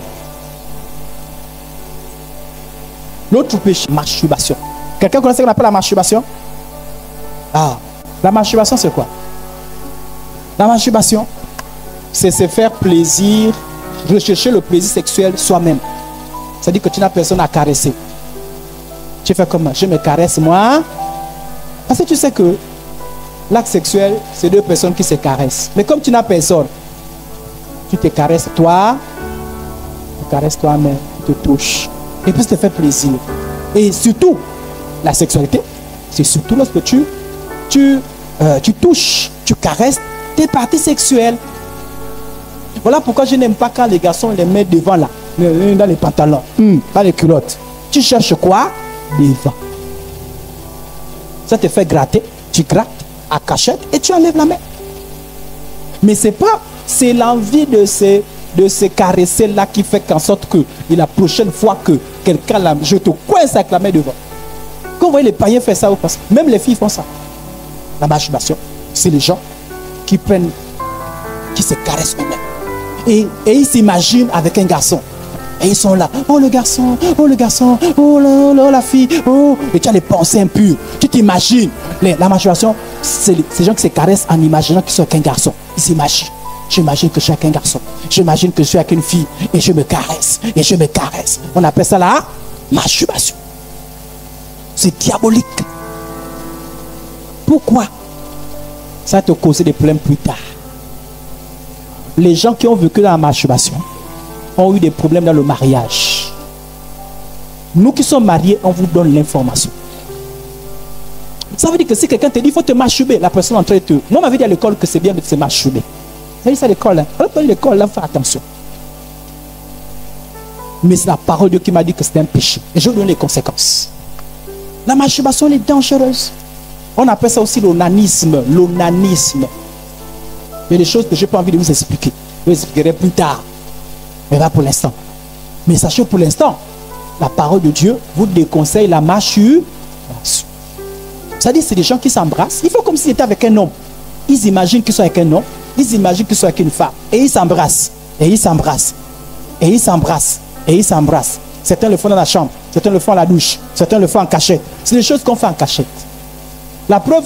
L'autre péché, masturbation. Quelqu'un connaît ce qu'on appelle la masturbation? Ah, la masturbation c'est quoi? La masturbation, c'est se faire plaisir, rechercher le plaisir sexuel soi-même. C'est-à-dire que tu n'as personne à caresser. Tu fais comment? Je me caresse moi. Parce que tu sais que l'acte sexuel, c'est deux personnes qui se caressent. Mais comme tu n'as personne, tu te caresses toi, tu caresses toi-même, tu te touches. Et puis ça te fait plaisir. Et surtout, la sexualité, c'est surtout lorsque tu touches, tu caresses tes parties sexuelles. Voilà pourquoi je n'aime pas quand les garçons les mettent devant là, dans les pantalons, dans les culottes. Tu cherches quoi? Devant. Ça te fait gratter, tu grattes à cachette et tu enlèves la main. Mais c'est l'envie de se caresser là qui fait qu'en sorte que la prochaine fois que quelqu'un je te coince avec la main devant. Quand vous voyez les païens faire ça, même les filles font ça. La masturbation, c'est les gens qui se caressent eux-mêmes. Et ils s'imaginent avec un garçon. Et ils sont là, oh le garçon, oh la fille, oh. Et tu as les pensées impures. Tu t'imagines. La masturbation, c'est les gens qui se caressent en imaginant qu'ils sont avec un garçon. Ils s'imaginent. J'imagine que je suis avec un garçon. J'imagine que je suis avec une fille. Et je me caresse. Et je me caresse. On appelle ça la masturbation. C'est diabolique. Pourquoi? Ça va te causer des problèmes plus tard. Les gens qui ont vécu dans la masturbation ont eu des problèmes dans le mariage. Nous qui sommes mariés, on vous donne l'information. Ça veut dire que si quelqu'un te dit il faut te masturber, la personne en train de te... Moi, on m'avait dit à l'école que c'est bien de se masturber. J'ai dit ça à l'école. Hein. À l'école, là, fais attention. Mais c'est la parole de Dieu qui m'a dit que c'était un péché. Et je vous donne les conséquences. La masturbation est dangereuse. On appelle ça aussi l'onanisme. L'onanisme. Il y a des choses que je n'ai pas envie de vous expliquer. Je vous expliquerai plus tard. Mais pas pour l'instant. Mais sachez pour l'instant, la parole de Dieu vous déconseille la masturbation. C'est-à-dire c'est des gens qui s'embrassent. Il faut comme s'ils étaient avec un homme. Ils imaginent qu'ils sont avec un homme. Ils imaginent qu'ils sont avec une femme. Et ils s'embrassent. Et ils s'embrassent. Et ils s'embrassent. Et ils s'embrassent. Certains le font dans la chambre. Certains le font à la douche. Certains le font en cachette. C'est des choses qu'on fait en cachette. La preuve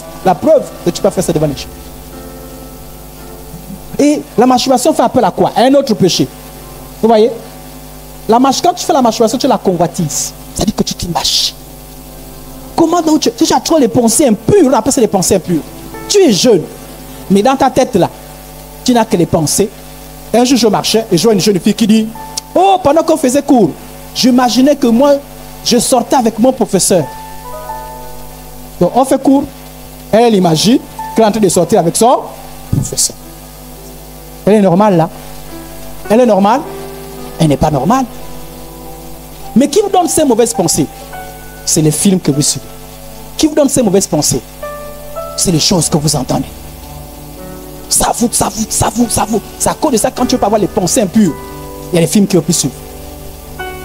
que tu peux faire ça devant les gens. Et la masturbation fait appel à quoi? À un autre péché. Vous voyez? Quand tu fais la masturbation, tu la convoitises. C'est-à-dire que tu t'imagines. Comment donc tu as trop les pensées impures? On appelle ça les pensées impures. Tu es jeune. Mais dans ta tête là, tu n'as que les pensées. Un jour je marchais et je vois une jeune fille qui dit, oh, pendant qu'on faisait cours, j'imaginais que moi, je sortais avec mon professeur. Donc on fait cours. Elle imagine qu'elle est en train de sortir avec son professeur. Elle est normale là. Elle est normale. Elle n'est pas normale. Mais qui vous donne ces mauvaises pensées? C'est les films que vous suivez. Qui vous donne ces mauvaises pensées? C'est les choses que vous entendez. Ça vous. C'est à cause de ça, quand tu peux avoir les pensées impures, il y a les films qui ont pu suivre.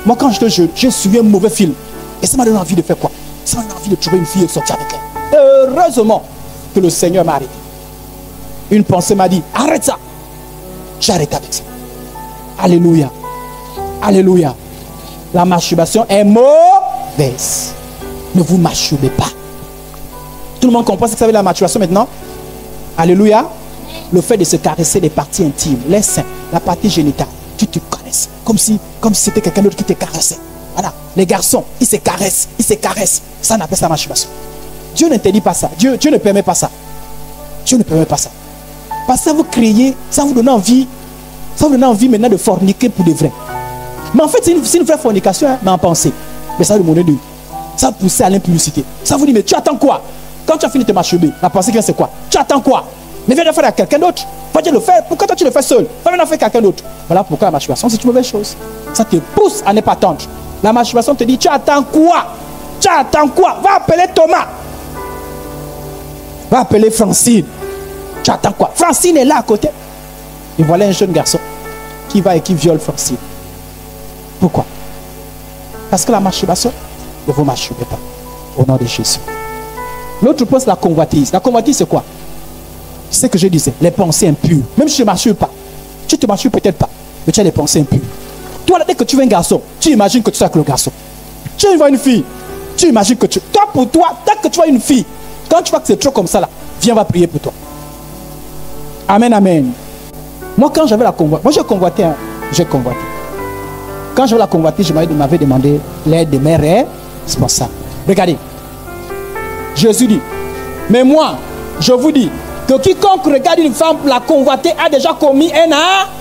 Moi, quand j'étais jeune, j'ai suivi un mauvais film. Et ça m'a donné envie de faire quoi? Ça m'a donné envie de trouver une fille et de sortir avec elle. Heureusement que le Seigneur m'a arrêté. Une pensée m'a dit, arrête ça. J'ai arrêté avec ça. Alléluia. Alléluia. La masturbation est mauvaise. Ne vous masturbez pas. Tout le monde comprend ce que ça veut dire la masturbation maintenant? Alléluia. Le fait de se caresser les parties intimes, les seins, la partie génitale. Tu te caresses. Comme si c'était quelqu'un d'autre qui te caressait. Voilà. Les garçons, ils se caressent. Ils se caressent. Ça, on appelle ça la masturbation. Dieu n'interdit pas ça. Dieu ne permet pas ça. Dieu ne permet pas ça. Parce que ça vous criez, ça vous donne envie. Ça vous donne envie maintenant de forniquer pour de vrai. Mais en fait, c'est une vraie fornication, hein, mais en pensée. Mais ça vous demande de. Ça vous pousse à l'impudicité. Ça vous dit, mais tu attends quoi? Quand tu as fini de te masturber, la pensée qui vient, c'est quoi? Tu attends quoi? Mais viens de faire à quelqu'un d'autre. Va te le faire. Pourquoi toi tu le fais seul? Va venir faire à quelqu'un d'autre. Voilà pourquoi la masturbation, c'est une mauvaise chose. Ça te pousse à ne pas attendre. La masturbation te dit, tu attends quoi? Tu attends quoi? Va appeler Thomas. Va appeler Francine. Tu attends quoi? Francine est là à côté. Et voilà un jeune garçon qui va et qui viole Francine. Pourquoi? Parce que la masturbation, ne vous masturbez pas. Au nom de Jésus. L'autre point, c'est la convoitise. La convoitise, c'est quoi? C'est ce que je disais, les pensées impures. Même si tu ne masturbes pas, tu te masturbes peut-être pas, mais tu as des pensées impures. Toi, dès que tu vois un garçon, tu imagines que tu es avec le garçon. Tu vois une fille, tu imagines que tu... Toi, pour toi, dès que tu vois une fille, quand tu vois que c'est trop comme ça, là, viens, on va prier pour toi. Amen, amen. Moi, quand j'avais la convoitise, moi j'ai convoité, hein. J'ai convoité. Quand j'avais la convoitise, je m'avais demandé l'aide de mes responsables. Regardez, Jésus dit, mais moi, je vous dis, que quiconque regarde une femme la convoiter a déjà commis un acte.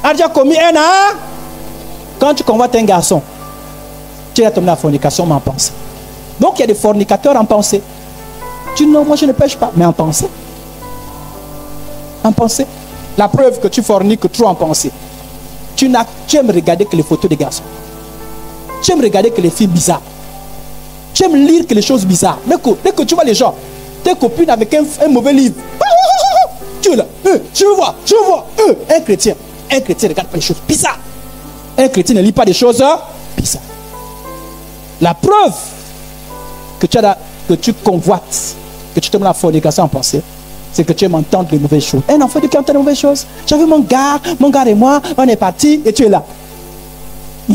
A déjà commis un acte. Quand tu convoites un garçon, tu as tombé la fornication, mais en pensée. Donc il y a des fornicateurs en pensée. Tu dis non, moi je ne pêche pas, mais en pensée. En pensée. La preuve que tu forniques trop en pensée. Tu aimes regarder que les photos des garçons. Tu aimes regarder que les filles bizarres. Tu aimes lire que les choses bizarres. Dès que tu vois les gens, tes copines avec un mauvais livre. Tu es là. Je vois. Un chrétien regarde pas les choses bizarres. Un chrétien ne lit pas des choses bizarres. La preuve que tu convoites, que tu tombes la fornication en pensée, c'est que tu aimes entendre les mauvaises choses. Un enfant de qui entend les mauvaises choses. J'avais mon gars et moi, on est parti et tu es là. Tu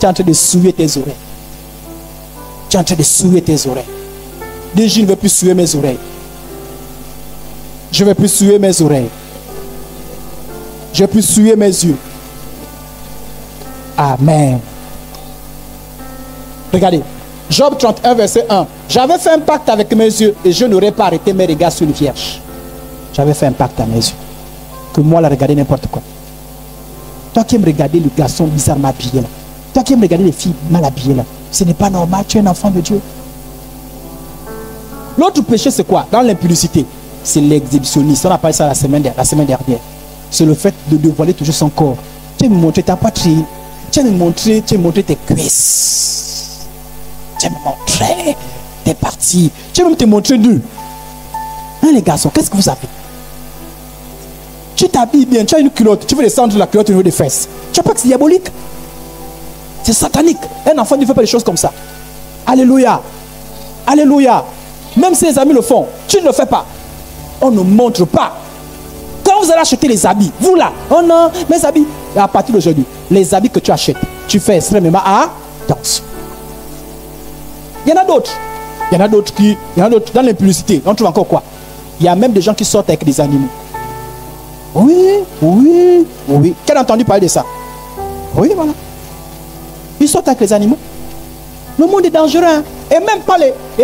es en train de souiller tes oreilles. Tu es en train de souiller tes oreilles. Dis, je ne veux plus souiller mes oreilles. Je ne veux plus souiller mes oreilles. Je ne veux plus souiller mes yeux. Amen. Regardez. Job 31, verset 1. J'avais fait un pacte avec mes yeux et je n'aurais pas arrêté mes regards sur une vierge. J'avais fait un pacte à mes yeux. Que moi, la regarder n'importe quoi. Toi qui aimes regarder le garçon bizarrement habillé là. Toi qui aimes regarder les filles mal habillées là. Ce n'est pas normal, tu es un enfant de Dieu. L'autre péché, c'est quoi? Dans l'impudicité, c'est l'exhibitionnisme. On a parlé ça la semaine dernière. C'est le fait de dévoiler toujours son corps. Tu aimes montrer ta patrie. Tu aimes montrer tes cuisses. Tu aimes montrer tes parties. Tu aimes même te montrer nu. Hein, les garçons, qu'est-ce que vous avez? Tu t'habilles bien, tu as une culotte. Tu veux descendre la culotte au niveau des fesses. Tu vois pas que c'est diabolique? C'est satanique. Un enfant ne fait pas des choses comme ça. Alléluia. Alléluia. Même si les amis le font, tu ne le fais pas. On ne montre pas. Quand vous allez acheter les habits, vous là, oh non, mes habits. Et à partir d'aujourd'hui, les habits que tu achètes, tu fais extrêmement attention. Il y en a d'autres. Il y en a d'autres dans l'impudicité. On trouve encore quoi? Il y a même des gens qui sortent avec des animaux. Oui. Qui a entendu parler de ça? Oui, voilà. Ils sortent avec les animaux. Le monde est dangereux. Hein? Et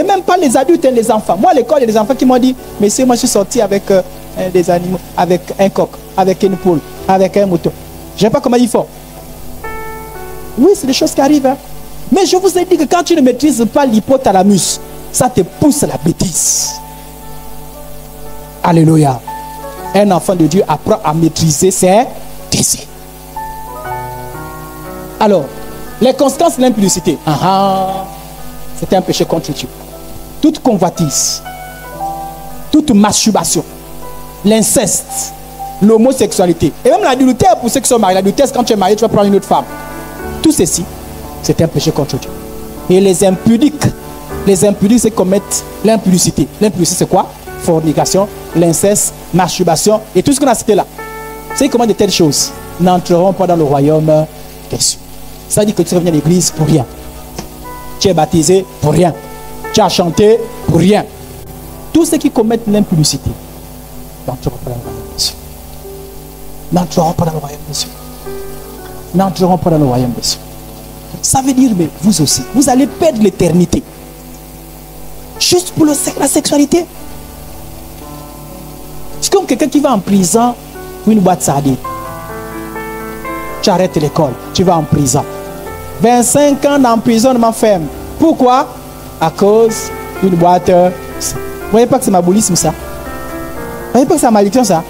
même pas les adultes et les enfants. Moi, à l'école, il y a des enfants qui m'ont dit, monsieur, moi, je suis sorti avec des animaux, avec un coq, avec une poule, avec un mouton. Je ne sais pas comment ils font. Oui, c'est des choses qui arrivent. Hein? Mais je vous ai dit que quand tu ne maîtrises pas l'hypothalamus, ça te pousse à la bêtise. Alléluia. Un enfant de Dieu apprend à maîtriser ses désirs. Alors, les conséquences de l'impudicité. C'est un péché contre Dieu. Toute convoitise, toute masturbation, l'inceste, l'homosexualité, et même l'adultère pour ceux qui sont mariés. L'adultère, c'est quand tu es marié, tu vas prendre une autre femme. Tout ceci, c'est un péché contre Dieu. Et les impudiques, c'est commettent l'impudicité. L'impudicité, c'est quoi? Fornication, l'inceste, masturbation, et tout ce qu'on a cité là. C'est comment de telles choses n'entreront pas dans le royaume des cieux. Ça veut dire que tu reviens à l'église pour rien. Tu es baptisé pour rien. Tu as chanté pour rien. Tous ceux qui commettent l'impudicité n'entreront pas dans le royaume des cieux. N'entreront pas dans le royaume des cieux. N'entreront pas dans le royaume des cieux. Ça veut dire, mais vous aussi, vous allez perdre l'éternité. Juste pour la sexualité. C'est comme quelqu'un qui va en prison pour une boîte sardine. Tu arrêtes l'école, tu vas en prison. 25 ans d'emprisonnement ferme. Pourquoi? À cause d'une boîte. Vous voyez pas que c'est ma boulisme ça? Vous voyez pas que c'est ma malédiction ça?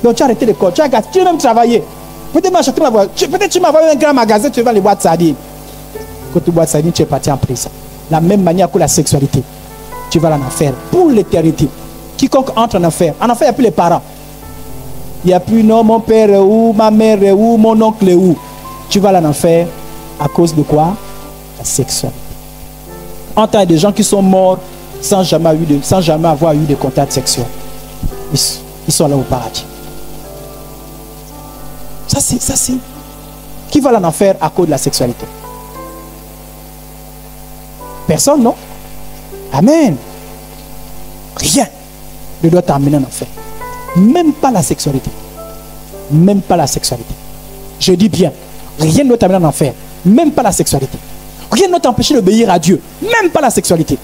Donc tu as arrêté l'école, tu veux même travailler. Peut-être tu m'as envoyé un grand magasin, tu vas les boîtes sardines. Quand tu bois sardines, tu es parti en prison. La même manière que la sexualité. Tu vas en enfer pour l'éternité. Quiconque entre en enfer, il n'y a plus les parents. Il n'y a plus non, mon père est où, ma mère est où, mon oncle est où. Tu vas en enfer à cause de quoi? La sexualité. Entre des gens qui sont morts sans jamais avoir eu de contact sexuel. Ils sont là au paradis. Ça c'est. Qui va en enfer à cause de la sexualité? Personne, non? Amen. Rien ne doit t'amener en enfer. Même pas la sexualité. Même pas la sexualité. Je dis bien, rien ne doit t'amener en enfer. Même pas la sexualité. Rien ne doit t'empêcher d'obéir à Dieu. Même pas la sexualité.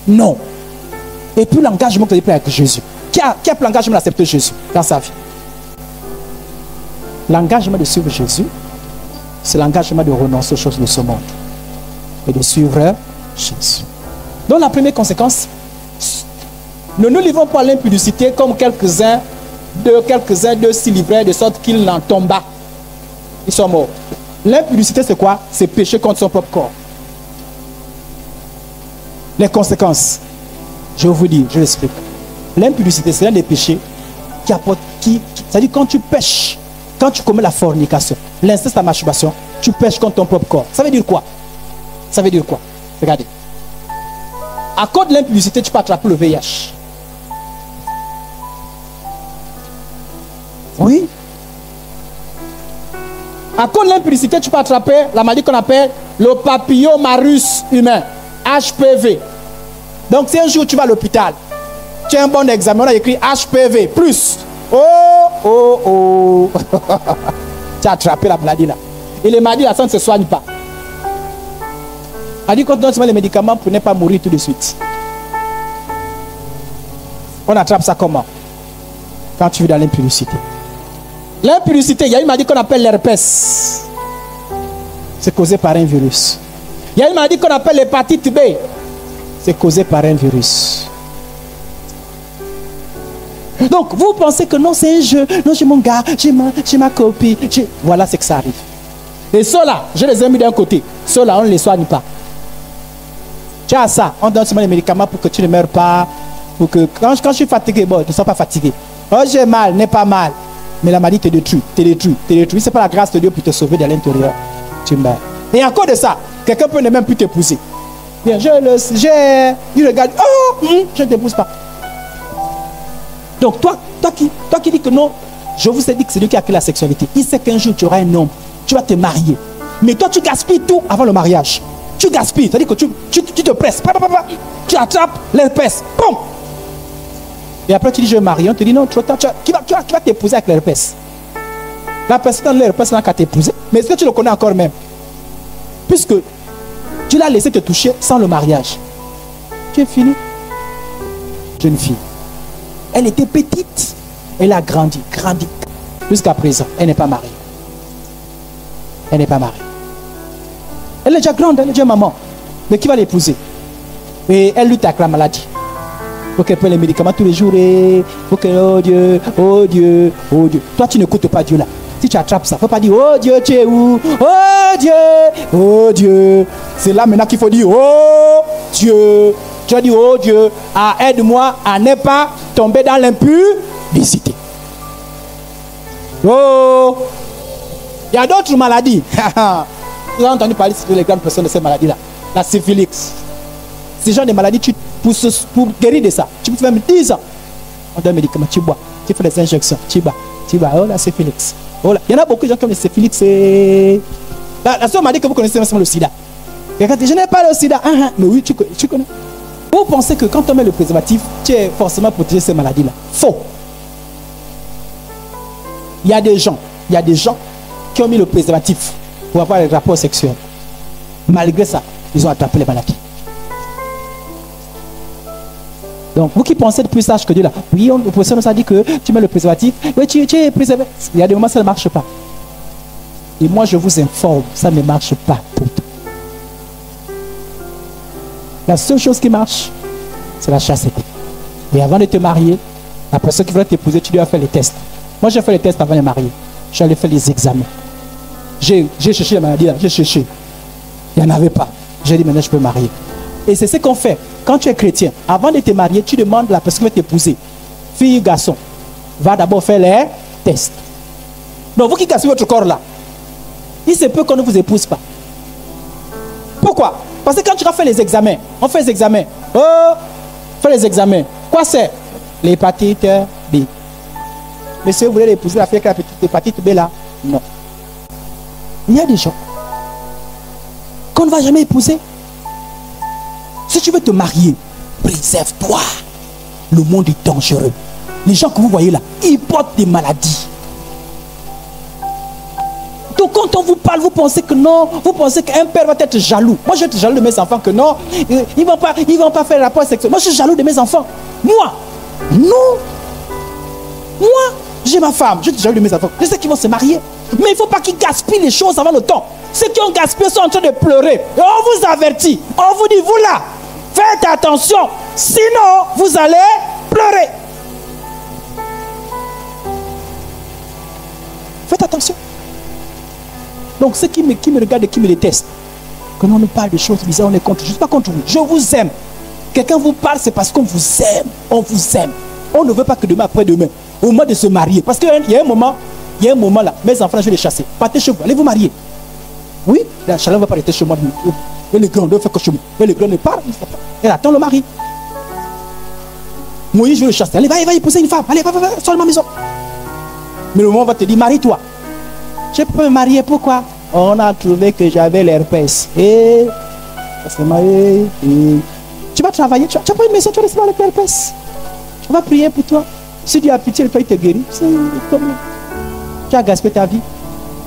Non. Et puis l'engagement que tu as pris avec Jésus. Qui a pris l'engagement d'accepter Jésus dans sa vie? L'engagement de suivre Jésus, c'est l'engagement de renoncer aux choses de ce monde et de suivre Jésus. Donc la première conséquence, ne nous livrons pas à l'impudicité comme quelques-uns d'eux s'y livraient de sorte qu'ils n'en tombent pas. Ils sont morts. L'impudicité c'est quoi? C'est pécher contre son propre corps. Les conséquences, je vais vous dire, je l'explique. L'impudicité c'est l'un des péchés c'est-à-dire quand tu pêches, quand tu commets la fornication, l'inceste, la masturbation, tu pêches contre ton propre corps. Ça veut dire quoi? Ça veut dire quoi? Regardez. À cause de l'impudicité, tu peux attraper le VIH. Oui. À cause de l'impudicité, tu peux attraper la maladie qu'on appelle le papillomavirus humain, HPV. Donc si un jour tu vas à l'hôpital, tu as un bon examen, on a écrit HPV+. Oh. Tu as attrapé la maladie là. Et les maladies là, ça ne se soigne pas. On dit qu'on donne les médicaments pour ne pas mourir tout de suite. On attrape ça comment? Quand tu vis dans l'impudicité. L'impudicité, il y a une maladie qu'on appelle l'herpès. C'est causé par un virus. Il y a une maladie qu'on appelle l'hépatite B. C'est causé par un virus. Donc, vous pensez que non, c'est un jeu. Non, j'ai mon gars, j'ai ma copine. Voilà, c'est que ça arrive. Et ceux-là, je les ai mis d'un côté. Ceux-là, on ne les soigne pas. Tu as ça, on donne seulement les médicaments pour que tu ne meurs pas. Pour que, quand je suis fatigué, bon, ne sois pas fatigué. Oh, j'ai mal, n'est pas mal. Mais la maladie te détruit, te détruit. Ce n'est pas la grâce de Dieu pour te sauver de l'intérieur. Tu meurs. Et à cause de ça, quelqu'un peut ne même plus t'épouser. Bien, il regarde, oh, je ne t'épouse pas. Donc toi qui dis que non, je vous ai dit que c'est Dieu qui a créé la sexualité. Il sait qu'un jour tu auras un homme, tu vas te marier. Mais toi tu gaspilles tout avant le mariage. Tu gaspilles, c'est-à-dire que tu te presses, tu attrapes l'herpès, boum. Et après tu dis je vais marier, on te dit non, tu vas t'épouser avec l'herpès. La personne dans l'herpès n'a qu'à t'épouser. Mais est-ce que tu le connais encore même? Puisque tu l'as laissé te toucher sans le mariage. Tu es fini. Jeune fille. Elle était petite, elle a grandi. Jusqu'à présent, elle n'est pas mariée. Elle n'est pas mariée. Elle est déjà grande, elle est déjà maman. Mais qui va l'épouser? Et elle lutte avec la maladie. faut qu'elle prenne les médicaments tous les jours. Et faut que, oh Dieu, oh Dieu, oh Dieu. Toi, tu n'écoutes pas Dieu là. Si tu attrapes ça, il ne faut pas dire, oh Dieu, tu es où? Oh Dieu, oh Dieu. C'est là maintenant qu'il faut dire, oh Dieu. Tu as dit, oh Dieu, aide-moi à ne pas tomber dans l'impudicité. Oh, il y a d'autres maladies. Vous avez entendu parler de les grandes personnes de ces maladies-là. La syphilis. Ces genre de maladies, pour guérir de ça, tu peux même 10 ans. On donne un médicament, tu bois, tu fais des injections, tu bats, oh la syphilis. Oh là. Il y en a beaucoup de gens qui ont les syphilis. La soeur m'a dit que vous connaissez le sida. Quelqu'un dit, je n'ai pas le sida. Mais oui, tu connais. Vous pensez que quand on met le préservatif, tu es forcément protégé de ces maladies-là. Faux. Il y a des gens qui ont mis le préservatif pour avoir des rapports sexuels. Malgré ça, ils ont attrapé les maladies. Donc, vous qui pensez de plus sage que Dieu là, oui, le professeur nous a dit que tu mets le préservatif, oui, tu es préservé. Il y a des moments où ça ne marche pas. Et moi, je vous informe, ça ne marche pas pour tout. La seule chose qui marche, c'est la chasteté. Et avant de te marier, la personne qui voudrait t'épouser, tu dois faire les tests. Moi, j'ai fait les tests avant de me marier. J'allais faire les examens. J'ai cherché la maladie là, j'ai cherché. Il n'y en avait pas. J'ai dit maintenant je peux me marier. Et c'est ce qu'on fait. Quand tu es chrétien, avant de te marier, tu demandes à la personne qui va t'épouser, fille ou garçon, va d'abord faire les tests. Donc vous qui cassez votre corps là, il se peut qu'on ne vous épouse pas. Pourquoi? Parce que quand tu vas faire les examens, on fait les examens. Oh, fais les examens. Quoi c'est? L'hépatite B. Monsieur, vous voulez épouser la fille avec la petite hépatite B là? Non. Il y a des gens qu'on ne va jamais épouser. Si tu veux te marier, préserve-toi. Le monde est dangereux. Les gens que vous voyez là, ils portent des maladies. Donc quand on vous parle, vous pensez que non, vous pensez qu'un père va être jaloux. Moi je vais être jaloux de mes enfants, que non, ils ne vont pas faire rapport sexuel. Moi je suis jaloux de mes enfants. Moi, non. Moi, j'ai ma femme, je suis jaloux de mes enfants. Je sais qu'ils vont se marier. Mais il ne faut pas qu'ils gaspillent les choses avant le temps. Ceux qui ont gaspillé sont en train de pleurer. Et on vous avertit. On vous dit, vous là, faites attention. Sinon, vous allez pleurer. Faites attention. Donc ceux qui me regardent et qui me détestent, quand on nous parle de choses bizarres, on est contre. Je ne suis pas contre vous. Je vous aime. Quelqu'un vous parle, c'est parce qu'on vous aime. On vous aime. On ne veut pas que demain, après-demain, au moment de se marier. Parce qu'il y a un moment là, mes enfants, je vais les chasser. Partez chez vous, allez vous marier. Oui, la chaleur ne va pas rester chez moi. Et les grands doivent faire que chez moi. Et les grands ne parlent. Elle attend le mari. Moïse, je vais le chasser. Allez, va épouser une femme. Allez, va, sors de ma maison. Mais le moment va te dire, marie-toi. Je peux me marier, pourquoi? On a trouvé que j'avais l'herpès. Et ça s'est marié. Tu vas travailler, tu n'as pas une maison, tu vas rester avec l'herpès. On va prier pour toi. Si Dieu a pitié, il te guérit. C'est comme tu as gaspillé ta vie.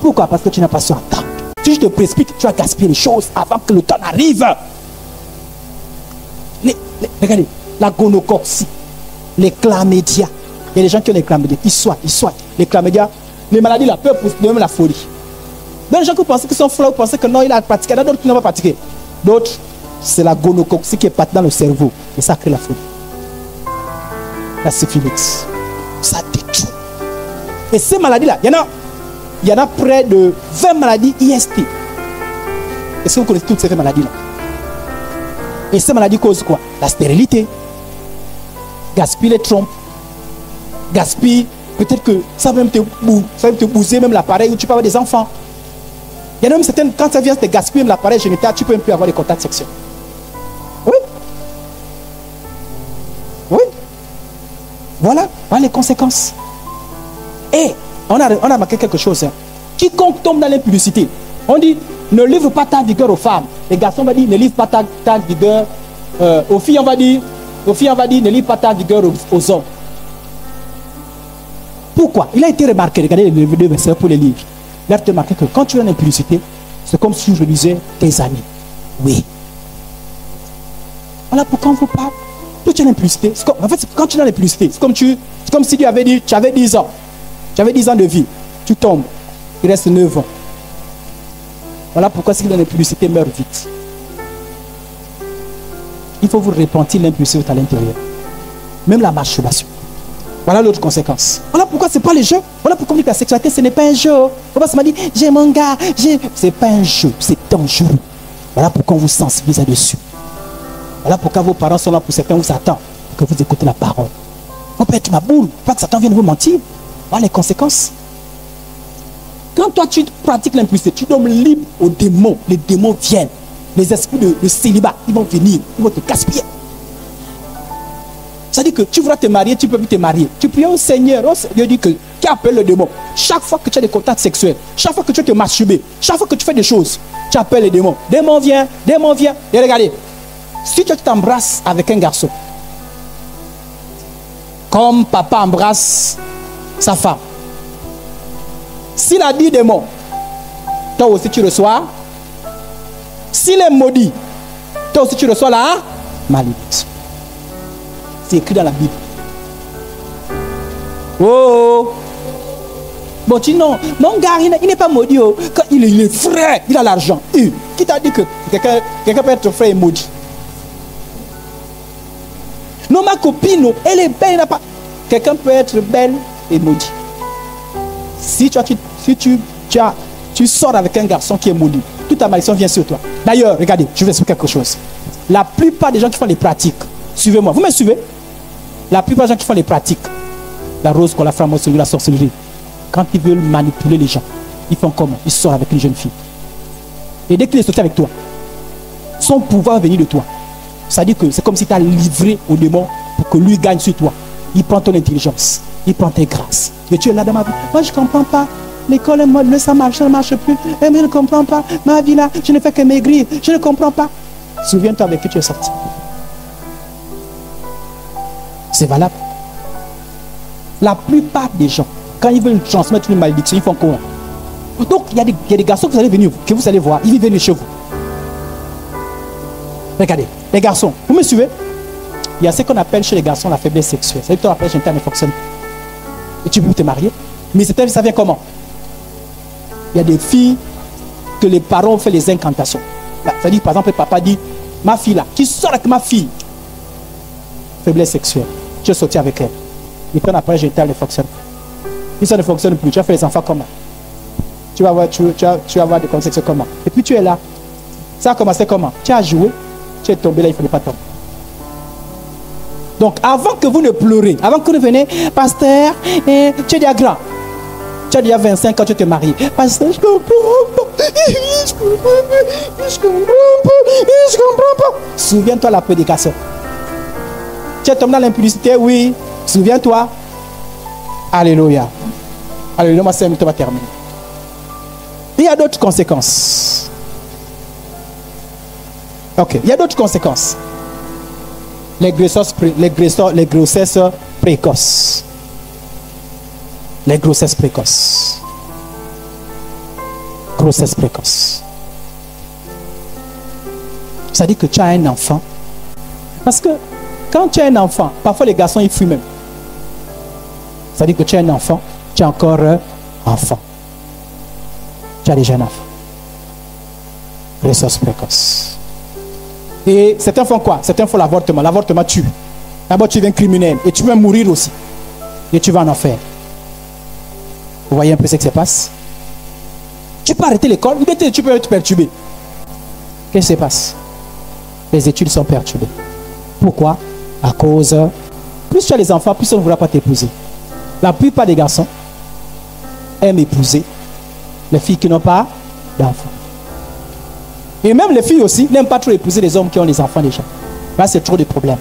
Pourquoi? Parce que tu n'as pas su attendre. Si je te précipite, tu as gaspillé les choses avant que le temps n'arrive. Regardez, la gonococcie, les chlamydia. Il y a des gens qui ont les chlamydia. Ils soient. Les chlamydia, les maladies là peuvent pousser même la folie. Donc les gens qui pensent qu'ils sont fous, vous pensez que non, il a pratiqué. Il y en a d'autres qui n'ont pas pratiqué. D'autres, c'est la gonococcie qui est partie dans le cerveau. Et ça crée la folie. La syphilis. Ça détruit. Et ces maladies-là, il y en a près de 20 maladies IST. Est-ce que vous connaissez toutes ces maladies-là? Et ces maladies causent quoi? La stérilité. Gaspille les trompes. Gaspille, peut-être que ça va même te bouser même l'appareil où tu peux avoir des enfants. Il y en a même certaines, quand ça vient te gaspiller même l'appareil génital, tu peux même plus avoir des contacts sexuels. Oui. Voilà les conséquences. Et on a remarqué quelque chose. Hein. Quiconque tombe dans l'impudicité, on dit ne livre pas ta vigueur aux femmes. Les garçons vont dire ne livre pas ta vigueur aux filles. On va dire ne livre pas ta vigueur aux hommes. Pourquoi? Il a été remarqué, regardez les deux versets pour les lire. Il a été remarqué que quand tu es dans l'impudicité, c'est comme si je disais tes amis. Oui. Voilà pourquoi on vous parle. Quand tu es dans l'impudicité, en fait, quand tu es dans l'impudicité, c'est comme si Dieu avait dit tu avais 10 ans. Tu avais 10 ans de vie. Tu tombes. Il reste 9 ans. Voilà pourquoi ceux qui sont dans l'impudicité meurent vite. Il faut vous repentir l'impudicité à l'intérieur. Même la masturbation. Voilà l'autre conséquence. Voilà pourquoi ce n'est pas le jeu. Voilà pourquoi on dit que la sexualité, ce n'est pas un jeu. On va se dire, j'ai mon gars, c'est pas un jeu, c'est dangereux. Voilà pourquoi on vous sensibilise là-dessus. Voilà pourquoi vos parents sont là pour certains, vous attendent que vous écoutez la parole. On peut être ma boule, pas que Satan vienne vous mentir. Voilà les conséquences. Quand toi tu pratiques l'impudicité, tu donnes libre aux démons. Les démons viennent. Les esprits de célibat, ils vont venir, ils vont te gaspiller. Ça dit que tu voudras te marier, tu ne peux plus te marier. Tu pries au Seigneur. Dieu dit que tu appelles le démon. Chaque fois que tu as des contacts sexuels, chaque fois que tu veux te masturber, chaque fois que tu fais des choses, tu appelles les démons. Démon vient, démon vient. Et regardez, si tu t'embrasses avec un garçon, comme papa embrasse sa femme, s'il a dit démon, toi aussi tu reçois. S'il est maudit, toi aussi tu reçois la malédiction. C'est écrit dans la Bible. Oh! Bon, tu dis non, mon gars, il n'est pas maudit. Oh. Quand il est frère, il a l'argent. Qui t'a dit que quelqu'un peut être frère et maudit? Non, ma copine, elle est belle, elle n'a pas. Quelqu'un peut être belle et maudit. Si tu sors avec un garçon qui est maudit, toute ta malédiction vient sur toi. D'ailleurs, regardez, je vais vous expliquer quelque chose. La plupart des gens qui font les pratiques, suivez-moi, vous me suivez? La plupart des gens qui font les pratiques, la rose, la franc-maçonnerie, la sorcellerie, quand ils veulent manipuler les gens, ils font comment? Ils sortent avec une jeune fille. Et dès qu'il est sorti avec toi, son pouvoir vient de toi. C'est-à-dire que c'est comme si tu as livré au démon pour que lui gagne sur toi. Il prend ton intelligence, il prend tes grâces. Et tu es là dans ma vie. Moi, je ne comprends pas. L'école est mode, ça ne marche plus. Et je ne comprends pas. Ma vie là, je ne fais que maigrir. Je ne comprends pas. Souviens-toi avec qui tu es sorti. C'est valable. La plupart des gens, quand ils veulent transmettre une malédiction, ils font comment? Donc, il y a des garçons que vous allez venir, que vous allez voir, ils viennent chez vous. Regardez, les garçons, vous me suivez? Il y a ce qu'on appelle chez les garçons la faiblesse sexuelle. C'est-à-dire que ton appel génital ne fonctionne pas. Et tu peux te marier. Mais ça vient comment? Il y a des filles que les parents ont fait les incantations. C'est-à-dire, par exemple, le papa dit, ma fille là, qui sort avec ma fille? Faiblesse sexuelle. Tu es sorti avec elle. Et ton appareil génital ne fonctionne pas. Si ça ne fonctionne plus, tu vas faire les enfants comment? Tu vas avoir des conséquences comment? Et puis tu es là. Ça a commencé comment? Tu as joué, tu es tombé là, il ne fallait pas tomber. Donc avant que vous ne pleurez, avant que vous ne venez, pasteur, tu es déjà grand. Tu as déjà 25 ans, tu te maries. Pasteur, je comprends pas. Je comprends pas. Souviens-toi la prédication. Tu es tombé dans l'impudicité, oui. Souviens-toi. Alléluia. Alléluia, ma sœur, va terminer. Il y a d'autres conséquences. Ok, il y a d'autres conséquences. Les grossesses précoces. Les grossesses précoces. Grossesse précoce. Ça dit que tu as un enfant. Parce que quand tu as un enfant, parfois les garçons ils fuient même. Ça dit que tu as un enfant, tu es encore enfant. Tu as déjà un enfant. Grossesse précoce. Et certains font quoi? Certains font l'avortement. L'avortement tue. D'abord tu deviens criminel. Et tu vas mourir aussi. Et tu vas en enfer. Vous voyez un peu ce qui se passe? Tu peux arrêter l'école, ou bien tu peux être perturbé. Qu'est-ce qui se passe? Les études sont perturbées. Pourquoi? À cause, plus tu as les enfants, plus on ne voudra pas t'épouser. La plupart des garçons aiment épouser les filles qui n'ont pas d'enfants. Et même les filles aussi n'aiment pas trop épouser les hommes qui ont des enfants déjà. Là, c'est trop de problèmes.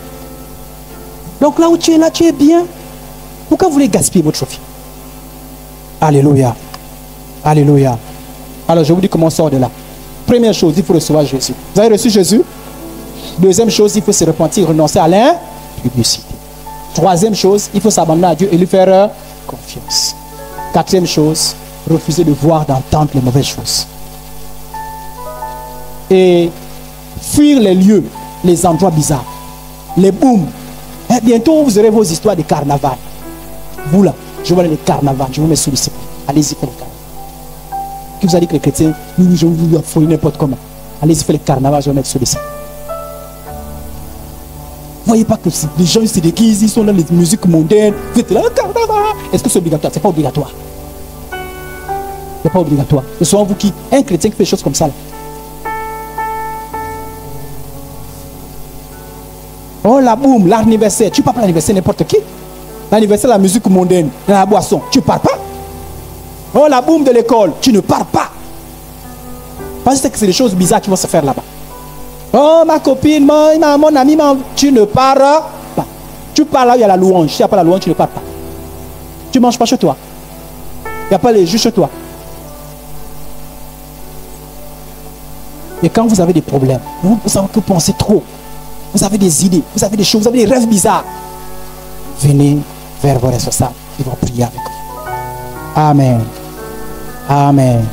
Donc là où tu es là, tu es bien. Pourquoi vous voulez gaspiller votre vie? Alléluia. Alléluia. Alors je vous dis comment on sort de là. Première chose, il faut recevoir Jésus. Vous avez reçu Jésus? Deuxième chose, il faut se repentir, renoncer à l'impudicité. Troisième chose, il faut s'abandonner à Dieu et lui faire confiance. Quatrième chose, refuser de voir, d'entendre les mauvaises choses. Et fuir les lieux, les endroits bizarres, les booms. Et bientôt, vous aurez vos histoires de carnaval. Vous là, je vois les carnavals, je vous mets sous le ciel. Allez-y, faites le carnaval. Qui vous a dit que les chrétiens, nous, je vous folie n'importe comment. Allez-y, faites le carnaval, je vais mettre sous le ciel. Voyez pas que les gens ils se déguisent, ils sont dans les musiques mondaines. Vous êtes là, est-ce que c'est obligatoire? C'est pas obligatoire. C'est pas obligatoire. Ce sont vous qui, un chrétien qui fait des choses comme ça là. Oh la boum, l'anniversaire. Tu parles pas l'anniversaire n'importe qui. L'anniversaire, la musique mondaine, la boisson. Tu parles pas. Oh la boum de l'école. Tu ne parles pas. Parce que c'est des choses bizarres qui vont se faire là-bas. Oh ma copine, mon ami, tu ne parles pas. Tu parles là où il y a la louange. S'il n'y a pas la louange, tu ne parles pas. Tu ne manges pas chez toi. Il n'y a pas les jus chez toi. Et quand vous avez des problèmes, vous savez que pensez trop. Vous avez des idées, vous avez des choses, vous avez des rêves bizarres. Venez vers vos responsables. Ils vont prier avec vous. Amen. Amen.